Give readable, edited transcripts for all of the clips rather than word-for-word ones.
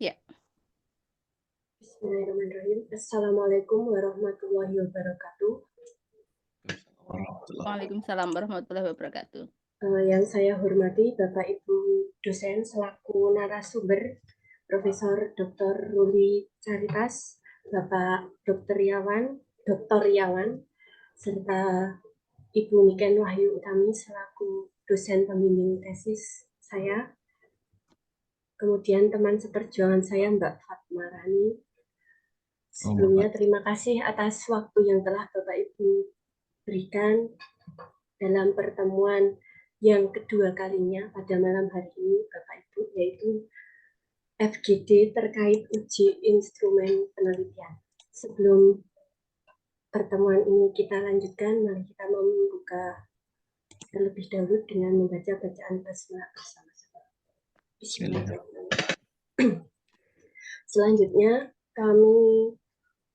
Ya. Bismillahirrahmanirrahim. Assalamualaikum warahmatullahi wabarakatuh. Waalaikumsalam warahmatullahi wabarakatuh. Yang saya hormati Bapak Ibu dosen selaku narasumber Profesor Dr. Ruli Caritas, Bapak Dr. Yawan, serta Ibu Niken Wahyu Utami selaku dosen pembimbing tesis saya. Kemudian teman seperjuangan saya Mbak Fatma Rani. Sebelumnya terima kasih atas waktu yang telah Bapak Ibu berikan dalam pertemuan yang kedua kalinya pada malam hari ini Bapak Ibu, yaitu FGD terkait uji instrumen penelitian. Sebelum pertemuan ini kita lanjutkan, mari kita membuka terlebih dahulu dengan membaca bacaan basmalah bersama-sama. Bismillahirrahmanirrahim. Selanjutnya kami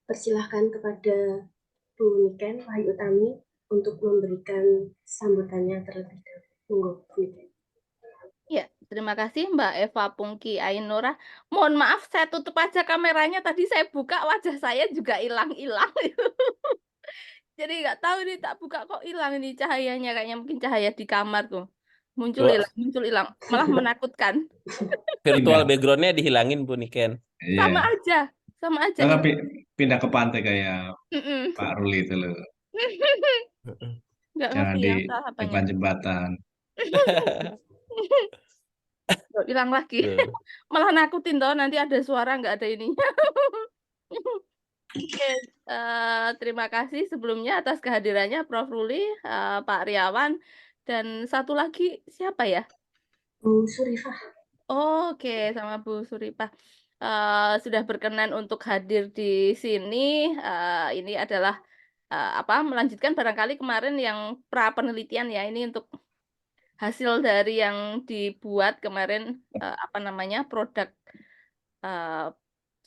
persilahkan kepada Bu Niken Wahyu Utami untuk memberikan sambutannya terlebih dahulu. Monggo, Bu Niken. Ya, terima kasih Mbak Eva Pungki Ainura. Mohon maaf saya tutup aja kameranya, tadi saya buka wajah saya juga hilang-hilang. Jadi nggak tahu ini tak buka kok hilang ini cahayanya, kayaknya mungkin cahaya di kamar tuh. Muncul hilang, malah menakutkan. Virtual backgroundnya dihilangin Bu Niken. Sama aja, sama aja. Tapi pindah ke pantai kayak Pak Ruli itu loh. Nggak Jangan ngerti di yang salah apanya. depan jembatan. Hilang lagi. Malah nakutin toh, nanti ada suara nggak ada ininya. Oke, terima kasih sebelumnya atas kehadirannya Prof. Ruli, Pak Riawan, dan satu lagi siapa ya? Bu Surifah. Oke, sama Bu Suripah. Sudah berkenan untuk hadir di sini. Ini adalah melanjutkan barangkali kemarin yang pra penelitian ya. Ini untuk hasil dari yang dibuat kemarin produk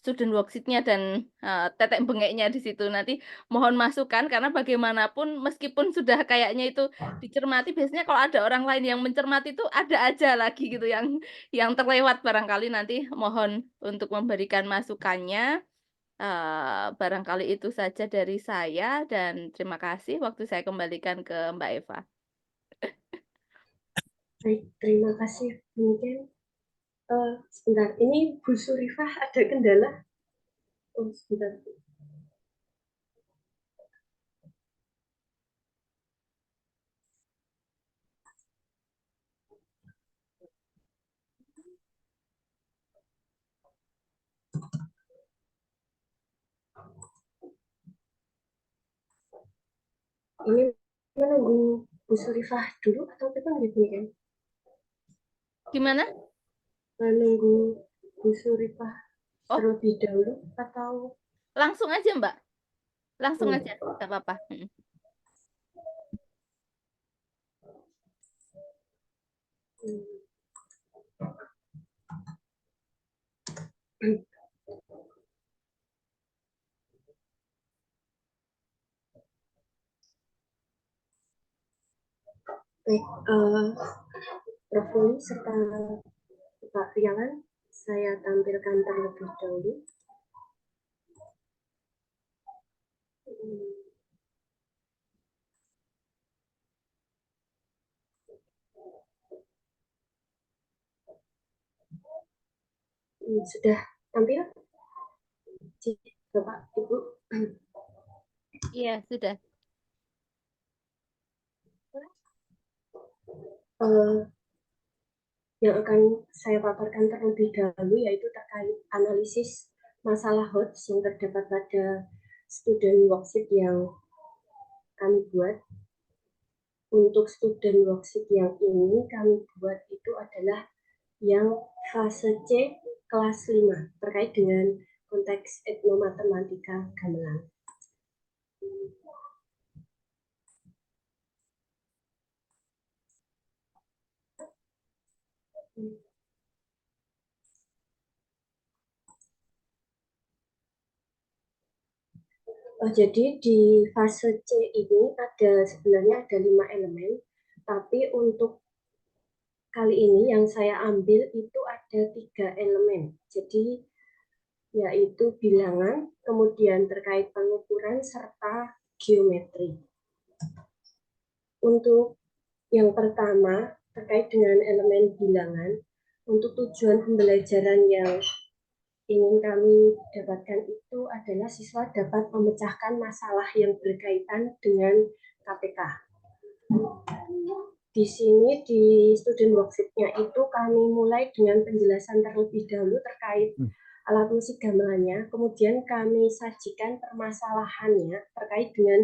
student worksheet-nya dan tetek bengeknya di situ. Nanti mohon masukan karena bagaimanapun meskipun sudah kayaknya itu dicermati, biasanya kalau ada orang lain yang mencermati itu ada aja lagi gitu yang terlewat barangkali, nanti mohon untuk memberikan masukannya. Barangkali itu saja dari saya dan terima kasih, waktu saya kembalikan ke Mbak Eva. Baik, terima kasih mungkin. Sebentar, ini Bu Surifah ada kendala. Oh, sebentar. Ini menunggu Bu Surifah dulu atau kita nggak kan? Gimana? Menunggu Bu Surifah terlebih dahulu atau langsung aja Mbak? Langsung aja, nggak apa-apa. Baik, Prof. Ruli serta Pak Riawan, saya tampilkan terlebih dahulu. Sudah tampil? Bapak, Ibu? Iya, sudah. Yang akan saya paparkan terlebih dahulu yaitu terkait analisis masalah HOTS yang terdapat pada student worksheet yang kami buat. Untuk student worksheet yang ini kami buat itu adalah yang fase C kelas 5 terkait dengan konteks etnomatematika gamelan. Jadi di fase C ini sebenarnya ada 5 elemen, tapi untuk kali ini yang saya ambil itu ada 3 elemen. Jadi yaitu bilangan, kemudian terkait pengukuran, serta geometri. Untuk yang pertama, terkait dengan elemen bilangan, untuk tujuan pembelajaran yang ingin kami dapatkan itu adalah siswa dapat memecahkan masalah yang berkaitan dengan KPK. Di sini di student worksheet-nya itu kami mulai dengan penjelasan terlebih dahulu terkait alat musik gamelannya, kemudian kami sajikan permasalahannya terkait dengan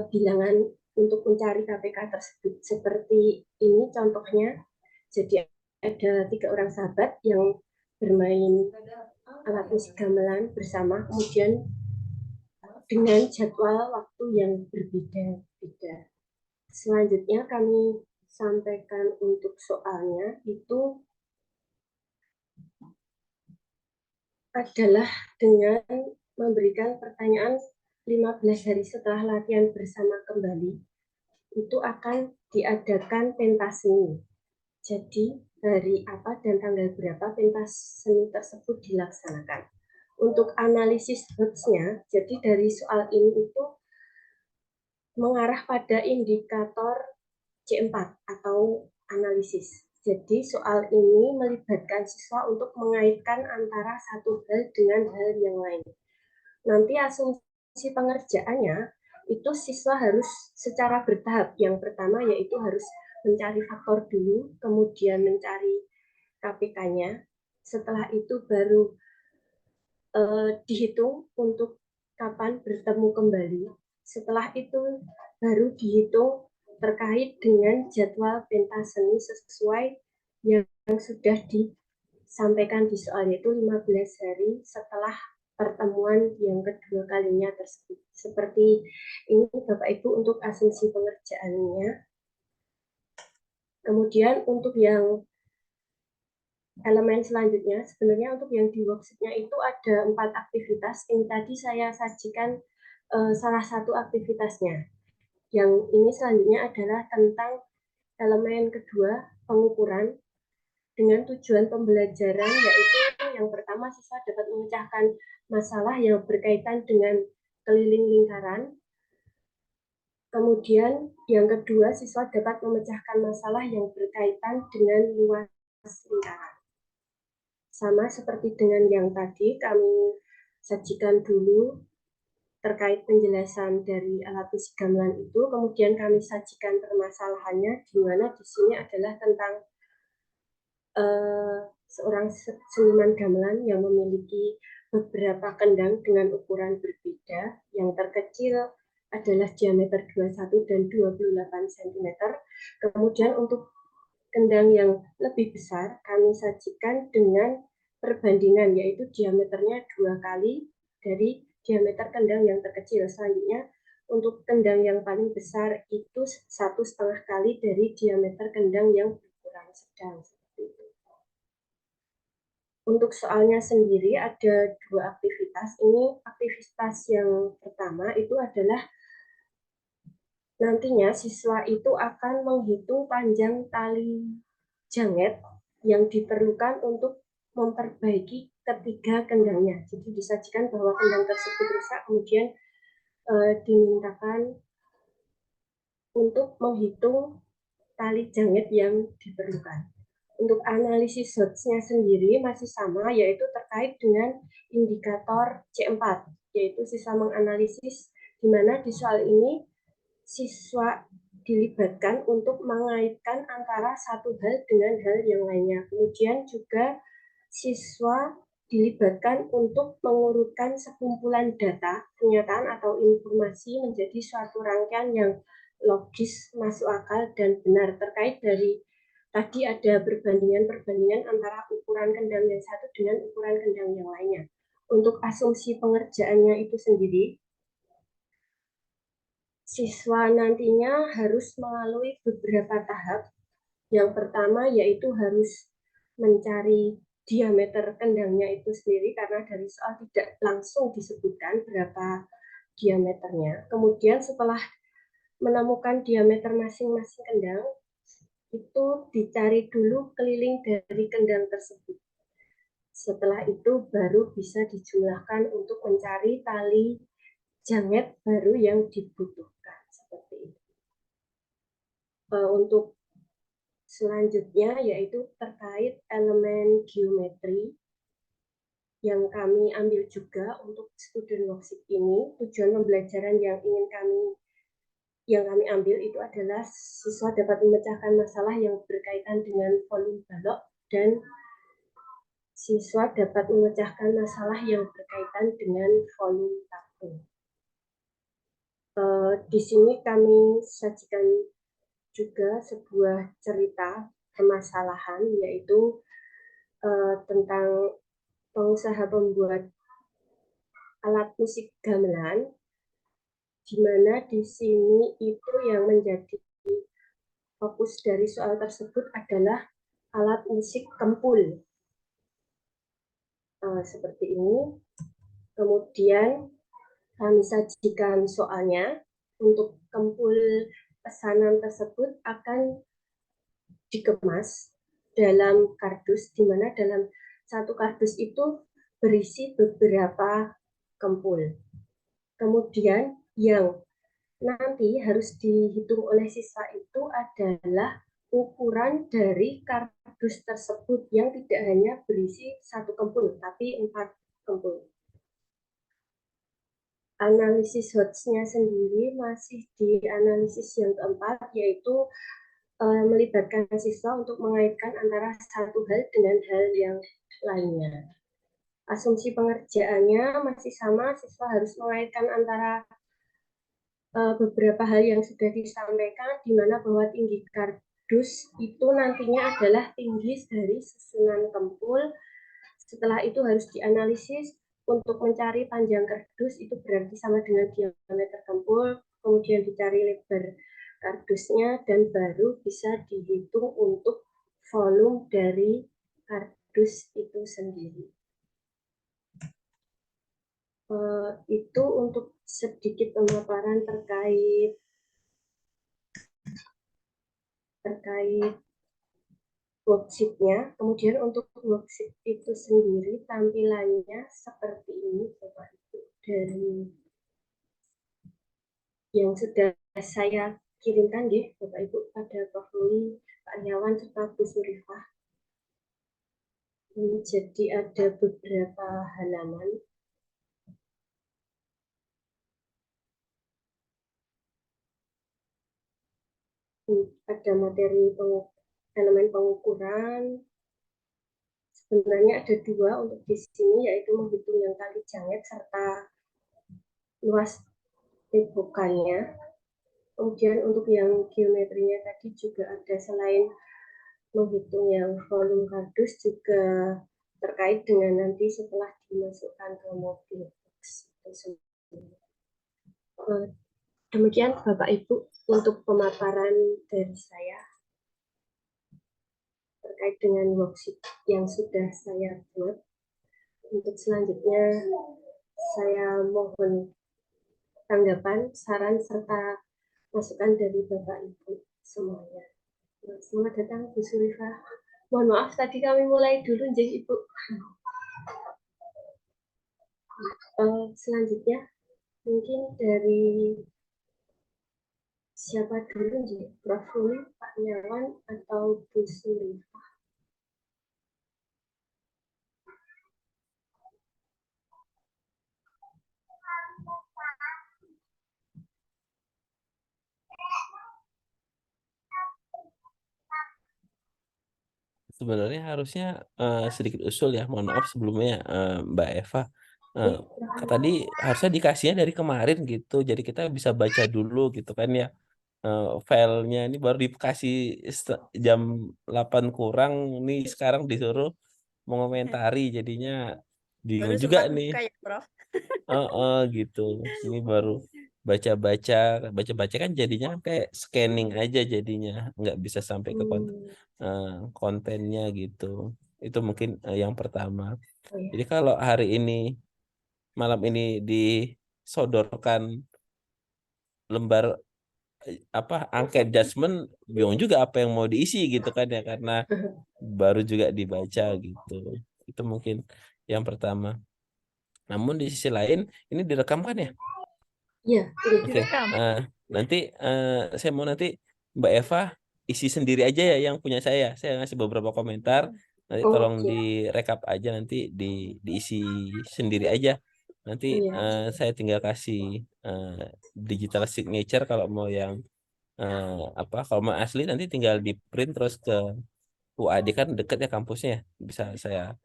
bilangan untuk mencari KPK tersebut. Seperti ini contohnya, jadi ada 3 orang sahabat yang bermain alat musik gamelan bersama, kemudian dengan jadwal waktu yang berbeda-beda. Selanjutnya kami sampaikan untuk soalnya itu adalah dengan memberikan pertanyaan 15 hari setelah latihan bersama kembali, itu akan diadakan pentas seni. Jadi hari apa dan tanggal berapa pentas seni tersebut dilaksanakan. Untuk analisis HOTS-nya, jadi dari soal ini itu mengarah pada indikator C4 atau analisis. Jadi soal ini melibatkan siswa untuk mengaitkan antara satu hal dengan hal yang lain. Nanti asumsi pengerjaannya itu siswa harus secara bertahap. Yang pertama yaitu harus mencari faktor dulu, kemudian mencari KPK-nya. Setelah itu baru dihitung untuk kapan bertemu kembali. Setelah itu baru dihitung terkait dengan jadwal pentas seni sesuai yang sudah disampaikan di soal, yaitu 15 hari setelah pertemuan yang kedua kalinya tersebut. Seperti ini Bapak Ibu untuk asumsi pengerjaannya. Kemudian untuk yang elemen selanjutnya, sebenarnya untuk yang di worksheet-nya itu ada 4 aktivitas. Ini tadi saya sajikan salah satu aktivitasnya. Yang ini selanjutnya adalah tentang elemen kedua, pengukuran, dengan tujuan pembelajaran, yaitu yang pertama siswa dapat memecahkan masalah yang berkaitan dengan keliling lingkaran. Kemudian yang kedua, siswa dapat memecahkan masalah yang berkaitan dengan luas lingkaran. Sama seperti dengan yang tadi, kami sajikan dulu terkait penjelasan dari alat musik gamelan itu, kemudian kami sajikan permasalahannya, di mana di sini adalah tentang seorang seniman gamelan yang memiliki beberapa kendang dengan ukuran berbeda. Yang terkecil adalah diameter 21 dan 28 cm. Kemudian untuk kendang yang lebih besar kami sajikan dengan perbandingan, yaitu diameternya 2 kali dari diameter kendang yang terkecil. Selanjutnya untuk kendang yang paling besar itu 1,5 kali dari diameter kendang yang berukuran sedang. Untuk soalnya sendiri ada 2 aktivitas. Ini aktivitas yang pertama itu adalah nantinya siswa itu akan menghitung panjang tali janget yang diperlukan untuk memperbaiki ketiga kendangnya. Jadi disajikan bahwa kendang tersebut rusak, kemudian dimintakan untuk menghitung tali janget yang diperlukan. Untuk analisis HOTS-nya sendiri masih sama, yaitu terkait dengan indikator C4, yaitu siswa menganalisis, di mana di soal ini siswa dilibatkan untuk mengaitkan antara satu hal dengan hal yang lainnya. Kemudian juga siswa dilibatkan untuk mengurutkan sekumpulan data, pernyataan atau informasi menjadi suatu rangkaian yang logis, masuk akal, dan benar. Terkait dari tadi ada perbandingan antara ukuran kendang yang satu dengan ukuran kendang yang lainnya. Untuk asumsi pengerjaannya itu sendiri, siswa nantinya harus melalui beberapa tahap. Yang pertama yaitu harus mencari diameter kendangnya itu sendiri, karena dari soal tidak langsung disebutkan berapa diameternya. Kemudian setelah menemukan diameter masing-masing kendang, itu dicari dulu keliling dari kendang tersebut. Setelah itu baru bisa dijumlahkan untuk mencari tali janget baru yang dibutuhkan. Seperti itu. Untuk selanjutnya yaitu terkait elemen geometri yang kami ambil juga untuk student worksheet ini. Tujuan pembelajaran yang kami ambil itu adalah siswa dapat memecahkan masalah yang berkaitan dengan volume balok dan siswa dapat memecahkan masalah yang berkaitan dengan volume tabung. Di sini kami sajikan juga sebuah cerita permasalahan, yaitu tentang pengusaha pembuat alat musik gamelan, di mana di sini itu yang menjadi fokus dari soal tersebut adalah alat musik kempul. Seperti ini. Kemudian kami sajikan soalnya. Untuk kempul pesanan tersebut akan dikemas dalam kardus, di mana dalam satu kardus itu berisi beberapa kempul. Kemudian yang nanti harus dihitung oleh siswa itu adalah ukuran dari kardus tersebut yang tidak hanya berisi satu kempul, tapi 4 kempul. Analisis HOTS-nya sendiri masih di analisis yang keempat, yaitu melibatkan siswa untuk mengaitkan antara satu hal dengan hal yang lainnya. Asumsi pengerjaannya masih sama, siswa harus mengaitkan antara beberapa hal yang sudah disampaikan, di mana bahwa tinggi kardus itu nantinya adalah tinggi dari susunan kempul. Setelah itu harus dianalisis untuk mencari panjang kardus, itu berarti sama dengan diameter kempul, kemudian dicari lebar kardusnya, dan baru bisa dihitung untuk volume dari kardus itu sendiri. Itu untuk sedikit pemaparan terkait worksheet-nya. Kemudian untuk worksheet itu sendiri tampilannya seperti ini, Bapak Ibu, dari yang sudah saya kirimkan deh, Bapak Ibu, pada Prof. Luli, Pak Aryawan, serta Bu Surifah. Jadi ada beberapa halaman. Ada materi elemen pengukuran. Sebenarnya ada 2 untuk di sini, yaitu menghitung yang tali janget serta luas tebokannya. Kemudian untuk yang geometrinya tadi juga ada, selain menghitung yang volume kardus, juga terkait dengan nanti setelah dimasukkan ke mobil. Demikian Bapak Ibu untuk pemaparan dari saya terkait dengan worksheet yang sudah saya buat. Untuk selanjutnya saya mohon tanggapan, saran, serta masukan dari Bapak Ibu semuanya. Selamat datang Bu Surifah. Mohon maaf tadi kami mulai dulu jadi Ibu. Selanjutnya mungkin dari siapa dulu, Prof. Luli, Pak Yawan, atau Bu Surifah? Sebenarnya harusnya sedikit usul ya, mohon maaf sebelumnya Mbak Eva. Tadi harusnya dikasihnya dari kemarin gitu, jadi kita bisa baca dulu gitu kan ya. Filenya ini baru dikasih jam 8 kurang, nih sekarang disuruh mengomentari, jadinya bingung Baru juga sempat nih. buka ya, Prof. Gitu. Ini baru baca-baca, baca-baca kan jadinya kayak scanning aja, jadinya nggak bisa sampai ke kontennya gitu. Itu mungkin yang pertama. Oh, ya. Jadi kalau hari ini malam ini disodorkan lembar angka adjustment bingung juga apa yang mau diisi gitu kan ya, karena baru juga dibaca gitu. Itu mungkin yang pertama. Namun di sisi lain ini direkam kan ya? Iya, Oke. Direkam. Nanti saya mau nanti Mbak Eva isi sendiri aja ya yang punya saya. Saya ngasih beberapa komentar. Nanti oh tolong iya, direkap aja, nanti diisi sendiri aja. Nanti iya, saya tinggal kasih digital signature kalau mau yang kalau mau asli nanti tinggal di print terus ke UAD, kan deket ya kampusnya, bisa saya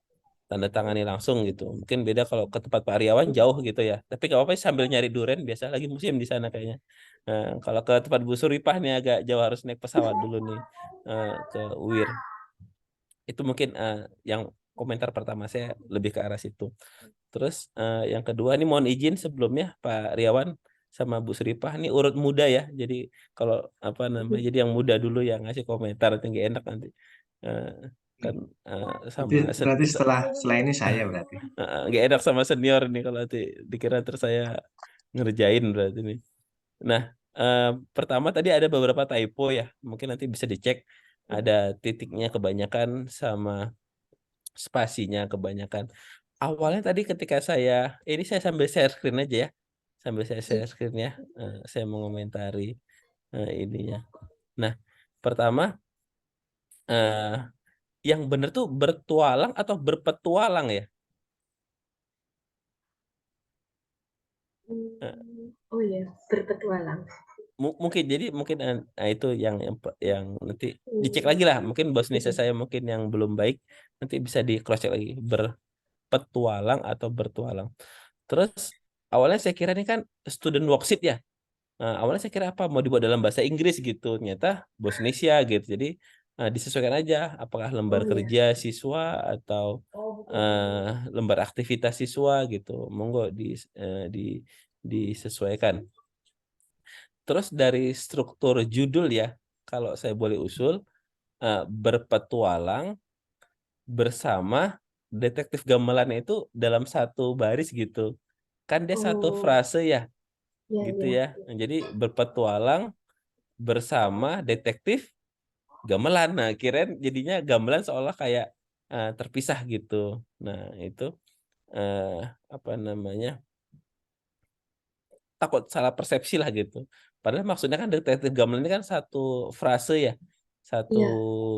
tanda tangani langsung gitu. Mungkin beda kalau ke tempat Pak Aryawan jauh gitu ya. Tapi gak apa-apa sambil nyari duren, biasa lagi musim di sana kayaknya. Kalau ke tempat Bu Suripah nih agak jauh, harus naik pesawat dulu nih ke UIR. Itu mungkin yang komentar pertama saya lebih ke arah situ. Terus yang kedua ini mohon izin sebelumnya Pak Riawan sama Bu Suripah ini urut muda ya. Jadi kalau apa namanya, jadi yang muda dulu yang ngasih komentar, tinggi enak nanti. Eh, kan Berarti, sama berarti setelah ini saya berarti. nggak enak sama senior nih kalau nanti dikira terus saya ngerjain berarti nih. Nah, pertama tadi ada beberapa typo ya, mungkin nanti bisa dicek, ada titiknya kebanyakan sama spasinya kebanyakan. Awalnya tadi ketika ini saya sambil share screen aja ya, sambil saya share screen ya, saya mengomentari ininya. Nah, pertama yang benar tuh bertualang atau berpetualang ya? Eh, oh iya, berpetualang. mungkin jadi mungkin itu yang nanti dicek lagi lah, mungkin bahasa Indonesia saya mungkin yang belum baik, nanti bisa di cross check lagi, berpetualang atau bertualang. Terus awalnya saya kira ini kan student worksheet ya. Awalnya saya kira apa mau dibuat dalam bahasa Inggris gitu, ternyata bahasa Indonesia gitu. Jadi disesuaikan aja apakah lembar Oh iya, kerja siswa atau lembar aktivitas siswa gitu. Monggo disesuaikan. Terus dari struktur judul ya, kalau saya boleh usul, berpetualang bersama detektif gamelan itu dalam satu baris gitu. Kan dia satu oh frase ya, iya gitu iya, ya. Nah, jadi berpetualang bersama detektif gamelan. Nah, kirain jadinya gamelan seolah kayak terpisah gitu. Nah, itu eh, apa namanya? Takut salah persepsi lah gitu. Padahal maksudnya kan detektif gamelan ini kan satu frase ya, satu iya.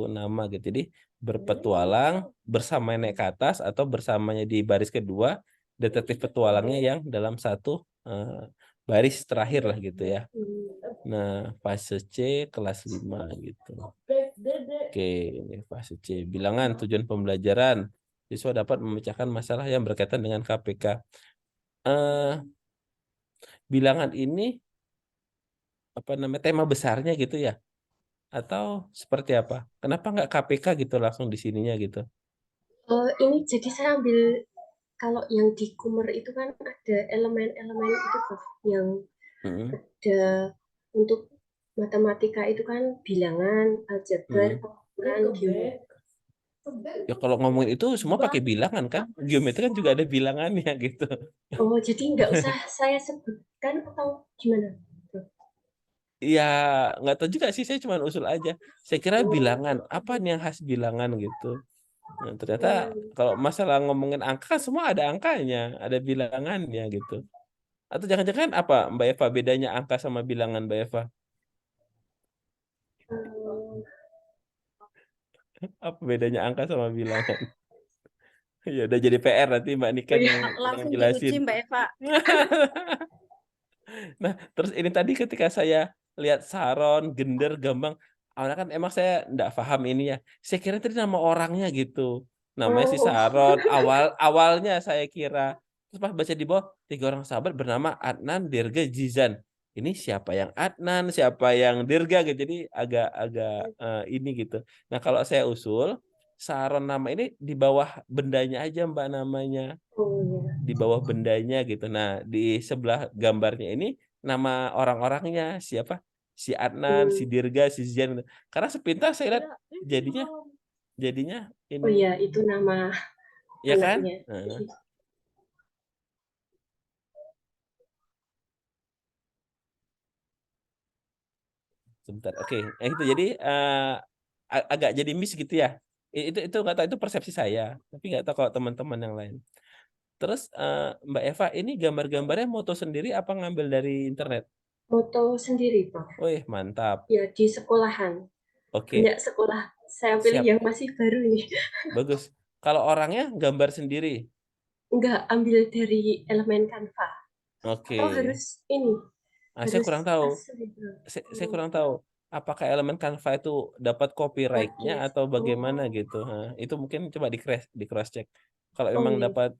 nama gitu. Jadi berpetualang bersama naik ke atas atau bersamanya di baris kedua, detektif petualangnya yang dalam satu baris terakhir lah gitu ya. Nah, fase C kelas 5 gitu. Oke, ini fase C. Bilangan tujuan pembelajaran. Siswa dapat memecahkan masalah yang berkaitan dengan KPK. Eh, bilangan ini apa namanya, tema besarnya gitu ya, atau seperti apa, kenapa nggak KPK gitu langsung di sininya gitu? Ini jadi saya ambil kalau yang di Kumer itu kan ada elemen-elemen itu tuh yang Mm-mm. ada untuk matematika itu kan bilangan, aljabar, Mm. pengukuran, geometri. Ya kalau ngomongin itu semua pakai bilangan kan, geometri kan juga ada bilangannya gitu. Oh, jadi nggak usah saya sebutkan atau gimana? Ya nggak tahu juga sih, saya cuma usul aja, saya kira Oh, bilangan apa nih yang khas bilangan gitu. Nah, ternyata kalau masalah ngomongin angka semua ada angkanya, ada bilangannya gitu. Atau jangan-jangan apa Mbak Eva, bedanya angka sama bilangan Mbak Eva? hmm, Apa bedanya angka sama bilangan? Ya udah jadi PR nanti Mbak oh Niken ya, yang Langsung jelasin. diuji Mbak Eva. Nah, terus ini tadi ketika saya lihat Saron, Gender, Gambang, awalnya kan emang saya nggak paham ini ya. Saya kira tadi nama orangnya gitu. Namanya si oh, Saron. Awalnya saya kira. Terus pas baca di bawah, 3 orang sahabat bernama Adnan, Dirga, Jizan. Ini siapa yang Adnan, siapa yang Dirga gitu. Jadi agak-agak ini gitu. Nah, kalau saya usul, Saron nama ini di bawah bendanya aja Mbak namanya, oh ya. di bawah bendanya gitu. Nah, di sebelah gambarnya ini nama orang-orangnya siapa? Si Adnan, si Hmm, Dirga, si Zian. Karena sepintas saya lihat jadinya jadinya oh ini, ya, itu nama ya kan? anaknya. Nah, Sebentar. Oke. Itu jadi agak jadi miss gitu ya. Itu nggak tahu, itu persepsi saya, tapi nggak tahu kalau teman-teman yang lain. Terus Mbak Eva ini gambar-gambarnya moto sendiri apa ngambil dari internet? Foto sendiri, Prof. Wih, mantap. Ya, di sekolahan. Oke, Banyak sekolah. Saya pilih siap. yang masih baru ini. Bagus. Kalau orangnya gambar sendiri. Enggak ambil dari elemen Canva. Oke. Atau harus ini, Saya harus kurang tahu. asli, Prof. Saya kurang tahu. Apakah elemen Canva itu dapat copyright-nya Likeness. atau bagaimana Oh, gitu. Itu mungkin coba di cross check. Kalau oh memang iya. dapat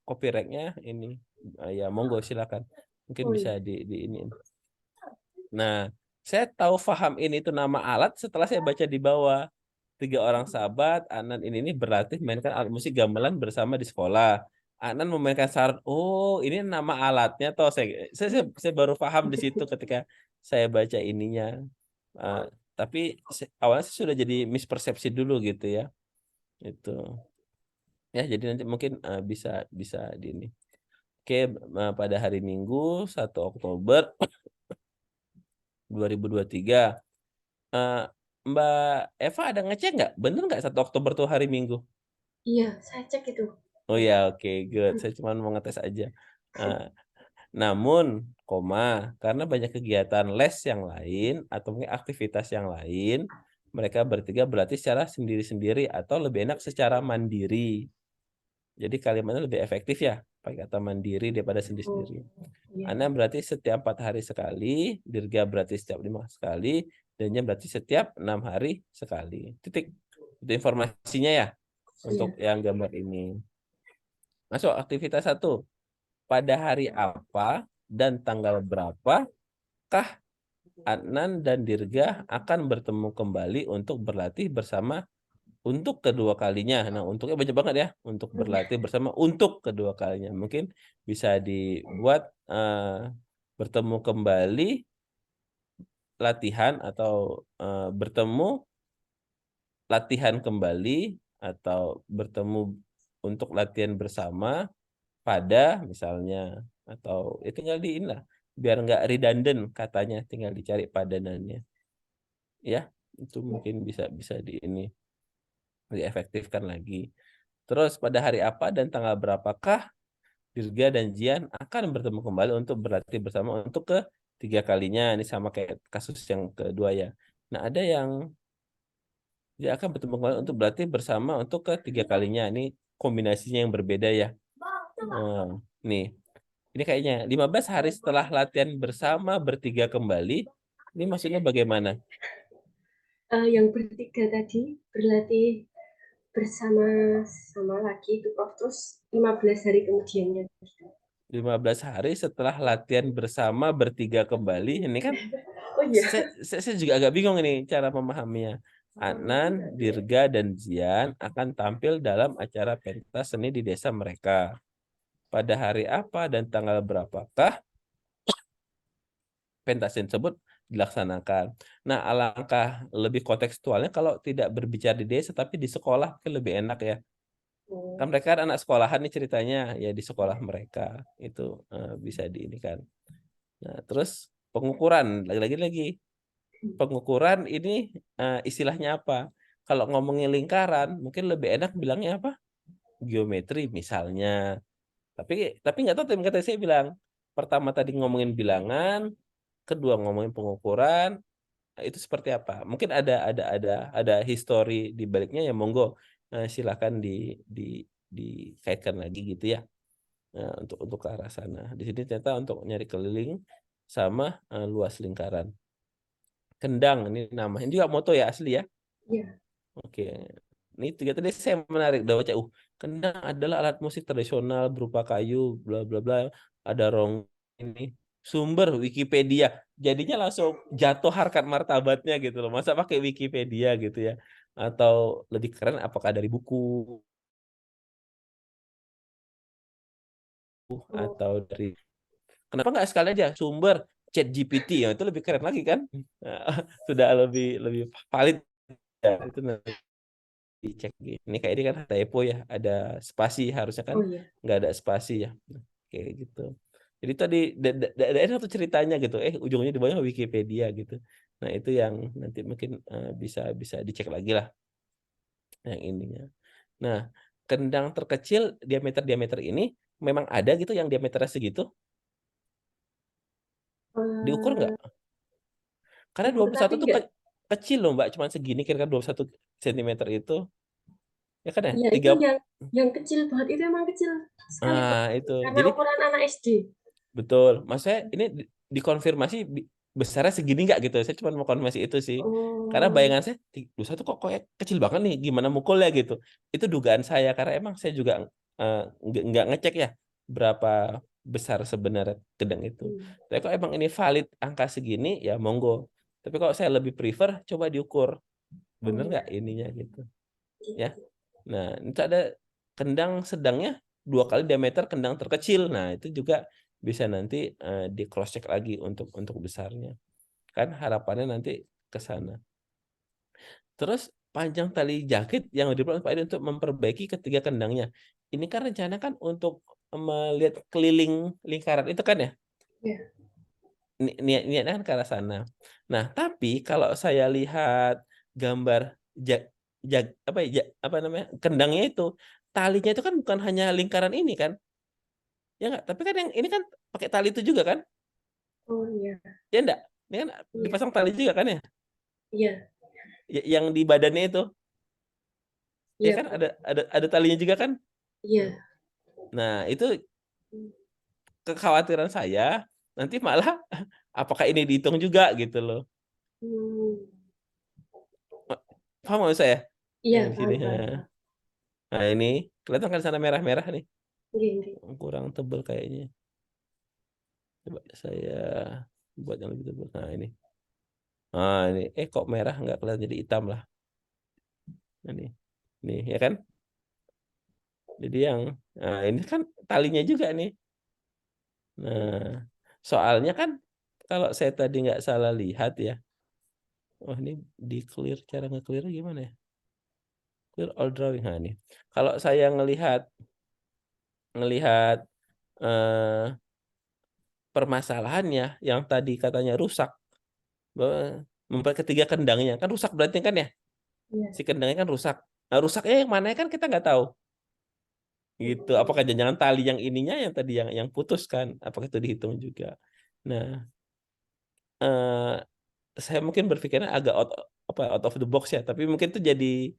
copyright-nya ini ya monggo silakan. Mungkin Oh bisa iya. di ini. Nah, saya tahu faham ini itu nama alat setelah saya baca di bawah. 3 orang sahabat, Anan ini berlatih mainkan alat musik gamelan bersama di sekolah. Anan memainkan sarung. Oh, ini nama alatnya toh. Saya baru paham di situ ketika saya baca ininya. Tapi awalnya saya sudah jadi mispersepsi dulu gitu ya. Itu. Ya, jadi nanti mungkin bisa di ini. Oke, pada hari Minggu 1 Oktober 2023. Mbak Eva ada ngecek nggak? Bener nggak 1 Oktober tuh hari Minggu? Iya, saya cek itu. Oh ya, oke, good. Saya cuma mau ngetes aja. Namun, karena banyak kegiatan les yang lain atau mungkin aktivitas yang lain, mereka bertiga berlatih secara sendiri-sendiri atau lebih enak secara mandiri. Jadi kalimatnya lebih efektif ya, pakai kata mandiri daripada Oh, sendiri-sendiri. iya. Anda berarti setiap 4 hari sekali, Dirga berarti setiap 5 sekali, dan Nya berarti setiap 6 hari sekali. Titik. Itu informasinya ya untuk Iya. yang gambar ini. Masuk aktivitas 1. Pada hari apa dan tanggal berapakah Adnan dan Dirga akan bertemu kembali untuk berlatih bersama untuk kedua kalinya. Nah, untuknya banyak banget ya untuk berlatih bersama untuk kedua kalinya. Mungkin bisa dibuat bertemu kembali latihan atau bertemu latihan kembali atau bertemu untuk latihan bersama pada misalnya, atau ya tinggal di inilah biar nggak redundant katanya, tinggal dicari padanannya ya. Itu mungkin bisa di ini diefektifkan lagi. Terus pada hari apa dan tanggal berapakah Dirga dan Jian akan bertemu kembali untuk berlatih bersama untuk ketiga kalinya. Ini sama kayak kasus yang kedua ya. Nah, ada yang dia akan bertemu kembali untuk berlatih bersama untuk ketiga kalinya. Ini kombinasinya yang berbeda ya. Nih, ini kayaknya 15 hari setelah latihan bersama bertiga kembali. Ini maksudnya bagaimana? Yang bertiga tadi berlatih bersama lagi itu, Prof. Terus 15 hari kemudiannya. 15 hari setelah latihan bersama bertiga kembali. Ini kan Oh iya. saya juga agak bingung ini cara memahaminya. Adnan, Dirga, dan Zian akan tampil dalam acara pentas seni di desa mereka. Pada hari apa dan tanggal berapakah pentas tersebut dilaksanakan? Nah, alangkah lebih kontekstualnya kalau tidak berbicara di desa tapi di sekolah mungkin lebih enak ya. Kan mereka kan anak sekolahan nih ceritanya, ya di sekolah mereka itu bisa diinikan. Nah, terus pengukuran lagi pengukuran ini istilahnya apa? Kalau ngomongin lingkaran mungkin lebih enak bilangnya apa? Geometri misalnya. Tapi nggak tahu, kata saya bilang pertama tadi ngomongin bilangan, kedua ngomongin pengukuran, itu seperti apa? Mungkin ada histori di baliknya ya, monggo silakan dikaitkan lagi gitu ya. Untuk ke arah sana. Di sini ternyata untuk nyari keliling sama luas lingkaran. Kendang ini nama. Ini juga moto ya asli ya. Iya. Oke. Ini tiga tadi saya menarik udah baca. Kendang adalah alat musik tradisional berupa kayu, bla bla bla. Ada rong ini. Sumber Wikipedia. Jadinya langsung jatuh harkat martabatnya gitu loh. Masa pakai Wikipedia gitu ya? Atau lebih keren apakah dari buku atau dari, kenapa nggak sekali aja sumber ChatGPT, ya itu lebih keren lagi kan? Sudah lebih valid ya, itu nanti dicek. Ini kayak ini kan typo ya, ada spasi, harusnya kan Oh iya. nggak ada spasi ya. Kayak gitu. Jadi tadi ada tuh ceritanya gitu, ujungnya di bawah Wikipedia gitu. Nah, itu yang nanti mungkin bisa dicek lagi lah yang ininya. Nah, kendang terkecil diameter ini memang ada gitu yang diameternya segitu? Diukur nggak? Eh, Karena ukur 21 tapi tuh enggak. kecil loh Mbak, cuman segini kira-kira 21 cm itu. Ya kan ya? Iya, itu 3. yang kecil banget itu emang kecil sekali, Pak. Nah, itu. Karena Jadi ukuran anak SD. betul. Maksudnya ini dikonfirmasi besarnya segini nggak gitu. Saya cuma mau konfirmasi itu sih. Karena Oh, bayangan saya, satu kok kayak kecil banget nih, gimana mukulnya gitu. Itu dugaan saya, karena emang saya juga nggak ngecek ya berapa besar sebenarnya kendang itu. hmm, Tapi kalau emang ini valid angka segini, ya monggo. Tapi kalau saya lebih prefer, coba diukur. oh Bener ya, nggak ininya gitu. Ya. gitu. Nah, itu ada kendang sedangnya 2 kali diameter kendang terkecil. Nah, itu juga bisa nanti di cross check lagi untuk besarnya. Kan harapannya nanti ke sana. Terus panjang tali jakit yang diperlukan Pak Edi untuk memperbaiki ketiga kendangnya. Ini kan rencana kan untuk melihat keliling lingkaran itu kan ya? Ya, Niatnya kan ke arah sana. Nah, tapi kalau saya lihat gambar apa namanya? Kendangnya itu, talinya itu kan bukan hanya lingkaran ini kan? Ya nggak? Tapi kan yang ini kan pakai tali itu juga kan? oh ya, Ya enggak? Ini kan iya, dipasang tali juga kan ya? iya, Yang di badannya itu. Ya iya, kan Pak. ada talinya juga kan? Iya. Nah, itu kekhawatiran saya nanti malah apakah ini dihitung juga gitu loh. Hmm, Paham maksud saya? iya, Yang di sini. paham, paham, paham. Nah, ini kelihatan kan sana merah-merah nih. Oke, oke. Kurang tebal kayaknya. Coba saya buat yang lebih tebal. Nah, ini. Nah, ini. Kok merah nggak kelihatan jadi hitam lah. Nah, ini ya kan? Jadi nah, ini kan talinya juga nih. Nah, soalnya kan kalau saya tadi nggak salah lihat ya. Oh, ini di clear, cara nge-clear gimana ya? Clear all drawing. Nah, ini. Kalau saya ngelihat eh, permasalahannya yang tadi katanya rusak, ketiga kendangnya kan rusak berarti kan ya, Iya. si kendangnya kan rusak. Nah, rusaknya yang mana kan kita nggak tahu gitu. Apakah jangan tali yang ininya yang tadi yang putus kan, apakah itu dihitung juga. Nah, eh, saya mungkin berpikirnya agak out of the box ya, tapi mungkin itu jadi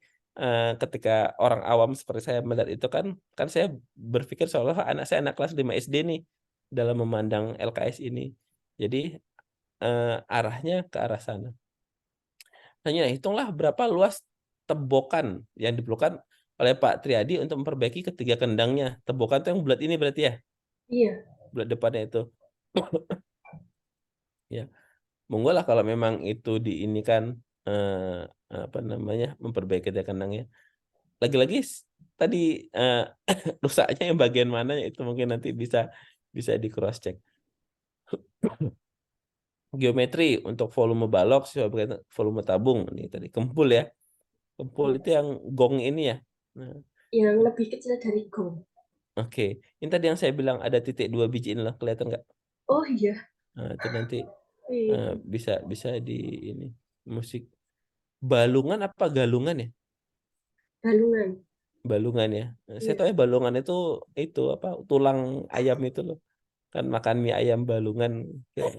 ketika orang awam seperti saya melihat itu kan saya berpikir seolah anak saya anak kelas 5 SD nih dalam memandang LKS ini. Jadi arahnya ke arah sana. Hanya hitunglah berapa luas tebokan yang diperlukan oleh Pak Triadi untuk memperbaiki ketiga kendangnya. Tebokan itu yang bulat ini berarti ya, Iya. bulat depannya itu. Ya, monggo lah kalau memang itu diinikan apa namanya memperbaiki ketiga kendangnya. Lagi-lagi tadi rusaknya yang bagian mana itu mungkin nanti bisa di cross check. Geometri untuk volume balok sebagai volume tabung ini tadi kempul ya. Kempul itu yang gong ini ya. Nah, Yang lebih kecil dari gong. oke. Ini tadi yang saya bilang ada titik 2 biji ini lah, kelihatan nggak? Oh iya. Nah, itu nanti Wih, bisa di ini musik balungan apa galungan ya? balungan. Balungan ya. Nah, saya tahu Iya. ya balungan itu apa tulang ayam itu loh. Kan makan mie ayam balungan kayak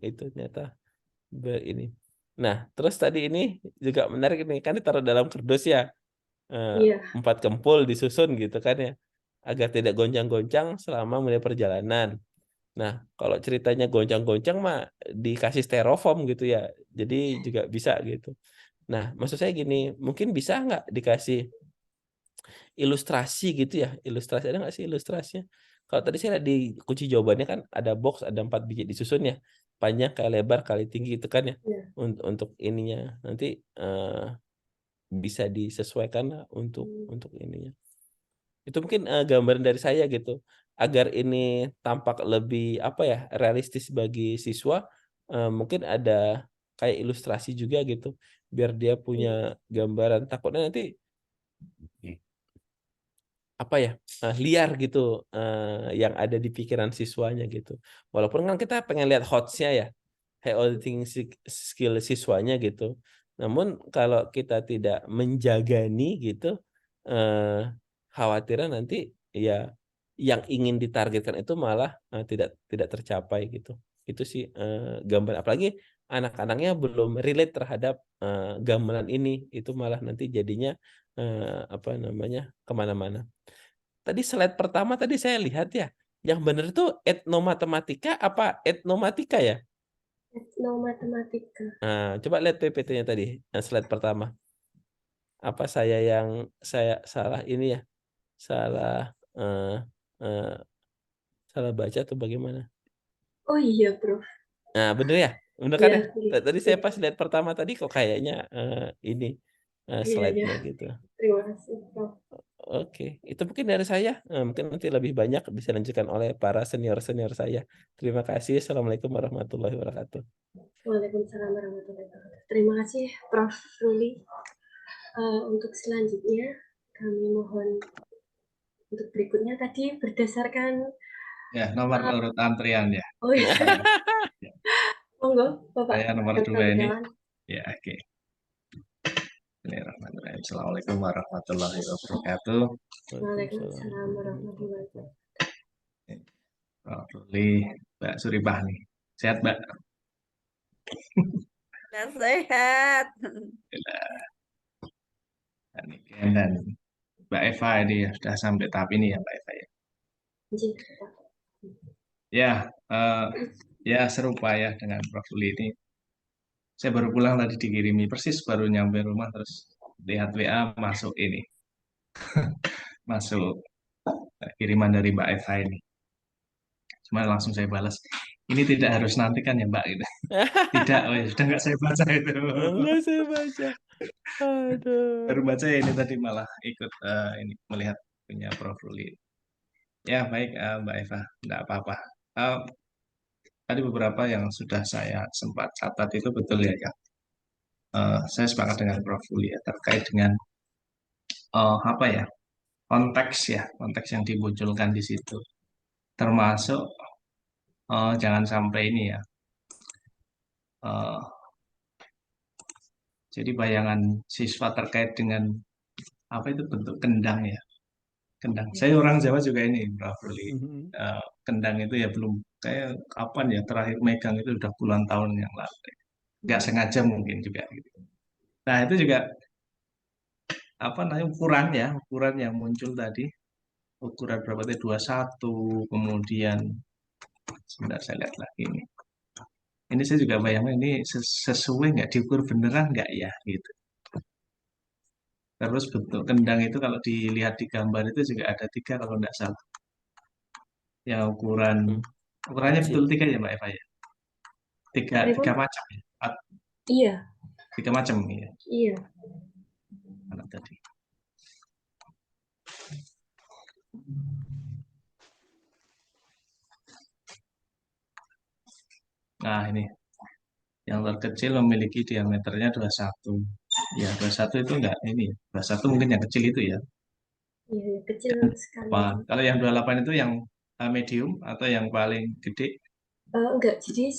itu ternyata ini. Nah, terus tadi ini juga menarik ini kan ditaruh dalam kardus ya. Eh, Iya. 4 kempul disusun gitu kan ya. Agar tidak goncang-goncang selama mulai perjalanan. Nah, kalau ceritanya goncang-goncang mah dikasih styrofoam gitu ya. Jadi juga bisa gitu. Nah, maksud saya gini, mungkin bisa nggak dikasih ilustrasi gitu ya? Ilustrasi ada nggak sih ilustrasinya? Kalau tadi saya lihat di kunci jawabannya kan ada box, ada 4 biji disusun ya. Panjang kali lebar kali tinggi itu kan ya. Iya. Untuk ininya nanti bisa disesuaikan lah Hmm, untuk ininya. Itu mungkin gambaran dari saya gitu. Agar ini tampak lebih apa ya realistis bagi siswa, mungkin ada kayak ilustrasi juga gitu, biar dia iya. punya gambaran. Takutnya nanti apa ya liar gitu yang ada di pikiran siswanya gitu. Walaupun kan kita pengen lihat hotsnya ya, high auditing skill siswanya gitu. Namun kalau kita tidak menjagani gitu, khawatirnya nanti ya yang ingin ditargetkan itu malah tidak tercapai gitu. Itu sih gambar, apalagi anak-anaknya belum relate terhadap gamelan ini, itu malah nanti jadinya apa namanya, kemana-mana. Tadi slide pertama tadi saya lihat ya, yang benar itu etnomatematika apa etnomatika ya? Etnomatematika. Nah, coba lihat PPT-nya tadi, slide pertama. Apa saya salah ini ya? Salah eh, salah baca atau bagaimana? Oh iya, Prof. Nah, bener ya? Bener kan Iya, ya? iya, Tadi saya iya. pas lihat pertama tadi kok kayaknya ini Iya, iya. slide-nya gitu. Terima kasih, Prof. Oke, itu mungkin dari saya. Mungkin nanti lebih banyak bisa dilanjutkan oleh para senior-senior saya. Terima kasih. Assalamualaikum warahmatullahi wabarakatuh. Waalaikumsalam warahmatullahi wabarakatuh. Terima kasih, Prof. Ruli. Untuk selanjutnya, kami mohon untuk berikutnya tadi berdasarkan Ya, nomor urut antrian ya. oh iya, Saya, monggo Bapak saya nomor Dr. 2 ini. Gunawan. Ya, oke. Bismillahirrahmanirrahim. Assalamualaikum warahmatullahi wabarakatuh. Waalaikumsalam. Waalaikumsalam warahmatullahi wabarakatuh. Prof. Ruli, Mbak Suripah nih. Sehat, Mbak? Sehat. Dan Niken dan Mbak Eva ini ya sudah sampai tahap ini ya, Mbak Eva ya. Izin, Pak. Ya, ya serupa ya dengan Prof. Ruli ini. Saya baru pulang tadi dikirimi, persis baru nyampe rumah terus lihat WA masuk ini, masuk kiriman dari Mbak Eva ini. Cuma langsung saya balas, ini tidak harus nanti kan ya Mbak gitu. Tidak, oh ya sudah nggak saya baca itu. Enggak saya baca. Aduh. Baru baca ya ini tadi malah ikut ini melihat punya Prof. Ruli. Ya baik Mbak Eva, tidak apa-apa. Tadi beberapa yang sudah saya sempat catat itu betul ya, ya. Saya sepakat dengan Prof. Ruli ya, terkait dengan apa ya, konteks yang dimunculkan di situ, termasuk jangan sampai ini ya. Jadi bayangan siswa terkait dengan apa itu bentuk kendang ya, kendang. Saya orang Jawa juga ini, Prof. Ruli. Kendang itu ya belum kayak kapan ya terakhir megang itu udah puluhan tahun yang lalu. Nggak sengaja mungkin juga gitu. Nah itu juga apa namanya ukuran yang muncul tadi, ukuran berapa tadi 21, kemudian sebentar saya lihat lagi ini. Ini saya juga bayangkan ini sesuai nggak, diukur beneran nggak ya gitu. Terus bentuk kendang itu kalau dilihat di gambar itu juga ada 3 kalau nggak salah. Yang ukurannya Kecil. betul 3 ya Mbak Eva ya. Tiga macam ya. Iya. 3 macam ya. Iya. Mana tadi? Nah ini yang terkecil memiliki diameternya 21. Ya 21 itu enggak ini. 21 mungkin yang kecil itu ya. Iya, kecil sekali. Kalau yang 28 itu yang medium atau yang paling gede? Enggak, jadi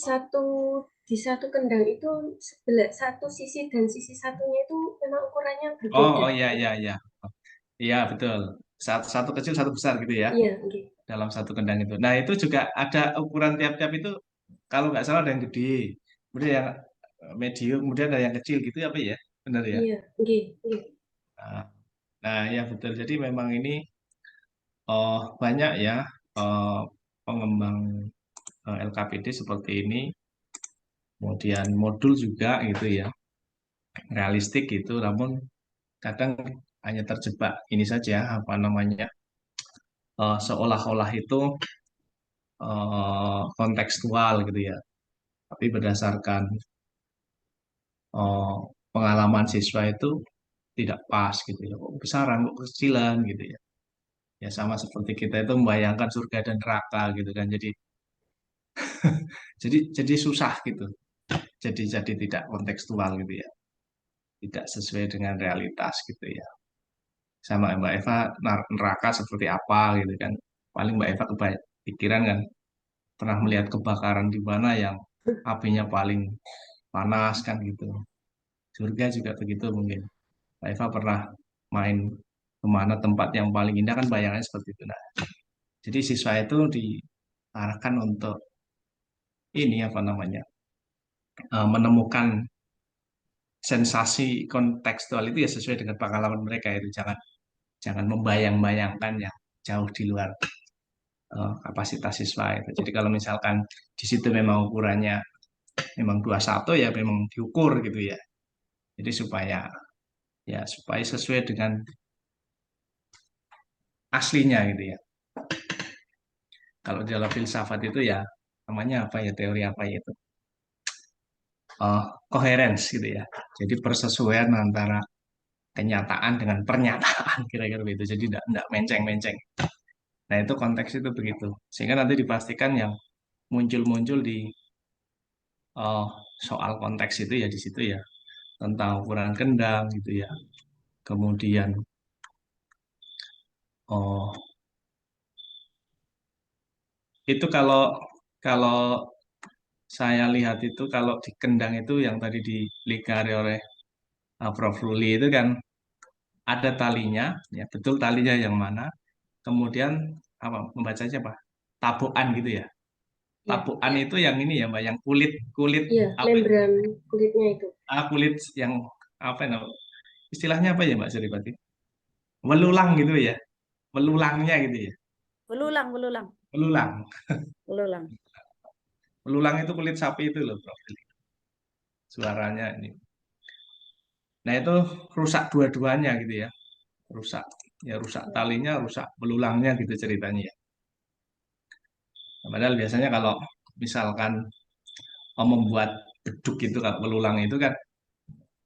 di satu kendang itu sebelah satu sisi dan sisi satunya itu memang ukurannya berbeda. Oh iya iya iya. Iya betul. Satu kecil satu besar gitu ya. Iya, okay. Dalam satu kendang itu. Nah itu juga ada ukuran tiap-tiap itu. Kalau nggak salah ada yang gede, kemudian yang medium, kemudian ada yang kecil gitu apa ya? Benar ya? Iya, okay. Nah ya betul. Jadi memang ini banyak ya pengembang LKPD seperti ini. Kemudian modul juga gitu ya. Realistik gitu, namun kadang hanya terjebak ini saja apa namanya seolah-olah itu kontekstual gitu ya, tapi berdasarkan pengalaman siswa itu tidak pas gitu ya, kok besaran kok kecilan gitu ya, ya sama seperti kita itu membayangkan surga dan neraka gitu kan, jadi susah gitu, jadi tidak kontekstual gitu ya, tidak sesuai dengan realitas gitu ya. Sama Mbak Eva, neraka seperti apa gitu kan, paling Mbak Eva kepikiran kan pernah melihat kebakaran di mana yang apinya paling panas kan gitu. Surga juga begitu mungkin. Mbak Eva pernah main kemana tempat yang paling indah kan bayangannya seperti itu. Nah, jadi siswa itu diarahkan untuk ini apa namanya menemukan sensasi kontekstual itu ya sesuai dengan pengalaman mereka itu jangan jangan membayang-bayangkan yang jauh di luar kapasitas siswa itu. Jadi kalau misalkan di situ memang ukurannya memang 21 ya memang diukur gitu ya. Jadi supaya sesuai dengan aslinya gitu ya. Kalau di dalam filsafat itu ya namanya apa ya teori apa ya itu coherence gitu ya. Jadi persesuaian antara kenyataan dengan pernyataan kira-kira begitu. Jadi tidak menceng-menceng. Nah itu konteks itu begitu. Sehingga nanti dipastikan yang muncul-muncul di uh, soal konteks itu ya di situ ya tentang ukuran kendang gitu ya. Kemudian oh itu kalau kalau saya lihat itu kalau di kendang itu yang tadi dilingkari oleh Prof. Ruli itu kan ada talinya, ya betul talinya yang mana. Kemudian apa membacanya apa? Tabukan gitu ya. Ya, Tabukan itu yang ini ya, Mbak, yang kulit kulit iya, apa? membran kulitnya itu. Kulit yang apa ya? Istilahnya apa ya, Mbak Suripati? Melulang gitu ya. Melulangnya gitu ya. Belulang, belulang, Melulang. belulang. Melulang itu kulit sapi itu loh, Prof. Suaranya ini. Nah, itu rusak dua-duanya gitu ya. Rusak. Ya rusak talinya, rusak melulangnya gitu ceritanya ya. Padahal biasanya kalau misalkan membuat beduk itu kan belulang itu kan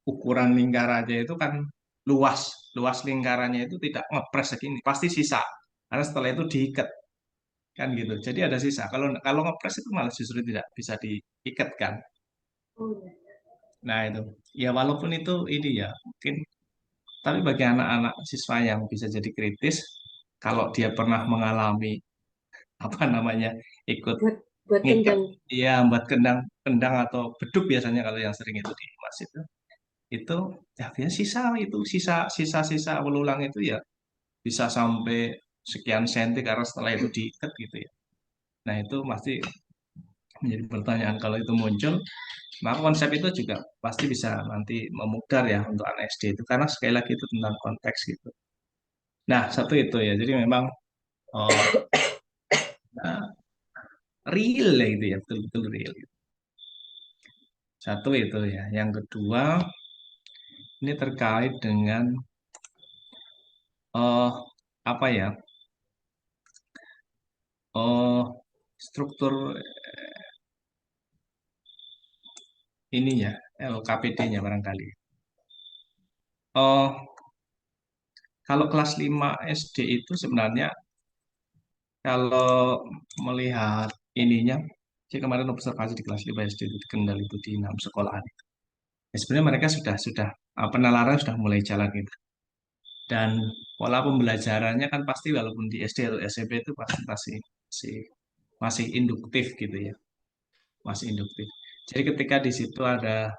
ukuran lingkarannya itu kan luas, luas lingkarannya itu tidak ngepres segini, pasti sisa. Karena setelah itu diikat kan gitu. Jadi ada sisa. Kalau kalau ngepres itu malah justru tidak bisa diikat kan. Oh, iya. Nah itu, ya walaupun itu ini ya mungkin, tapi bagi anak-anak siswa yang bisa jadi kritis, kalau dia pernah mengalami apa namanya ikut Buat buat ngikat, kendang. ya buat kendang kendang atau beduk biasanya kalau yang sering itu di masjid itu ya biasanya sisa belulang itu ya bisa sampai sekian senti karena setelah itu diikat gitu ya. Nah itu pasti menjadi pertanyaan kalau itu muncul, maka konsep itu juga pasti bisa nanti memudar ya untuk anak SD itu karena sekali lagi itu tentang konteks gitu. Nah satu itu ya, jadi memang oh, nah, real ya gitu ya, betul-betul real. Gitu. Satu itu ya. Yang kedua ini terkait dengan oh apa ya? Oh struktur ininya LKPD-nya barangkali. Oh kalau kelas 5 SD itu sebenarnya kalau melihat ininya, saya kemarin observasi di kelas 5 SD itu di Kendal itu di 6 sekolahan. Ya, sebenarnya mereka sudah penalaran sudah mulai jalan gitu. Dan pola pembelajarannya kan pasti walaupun di SD atau SMP itu pasti masih masih induktif gitu ya, masih induktif. Jadi ketika di situ ada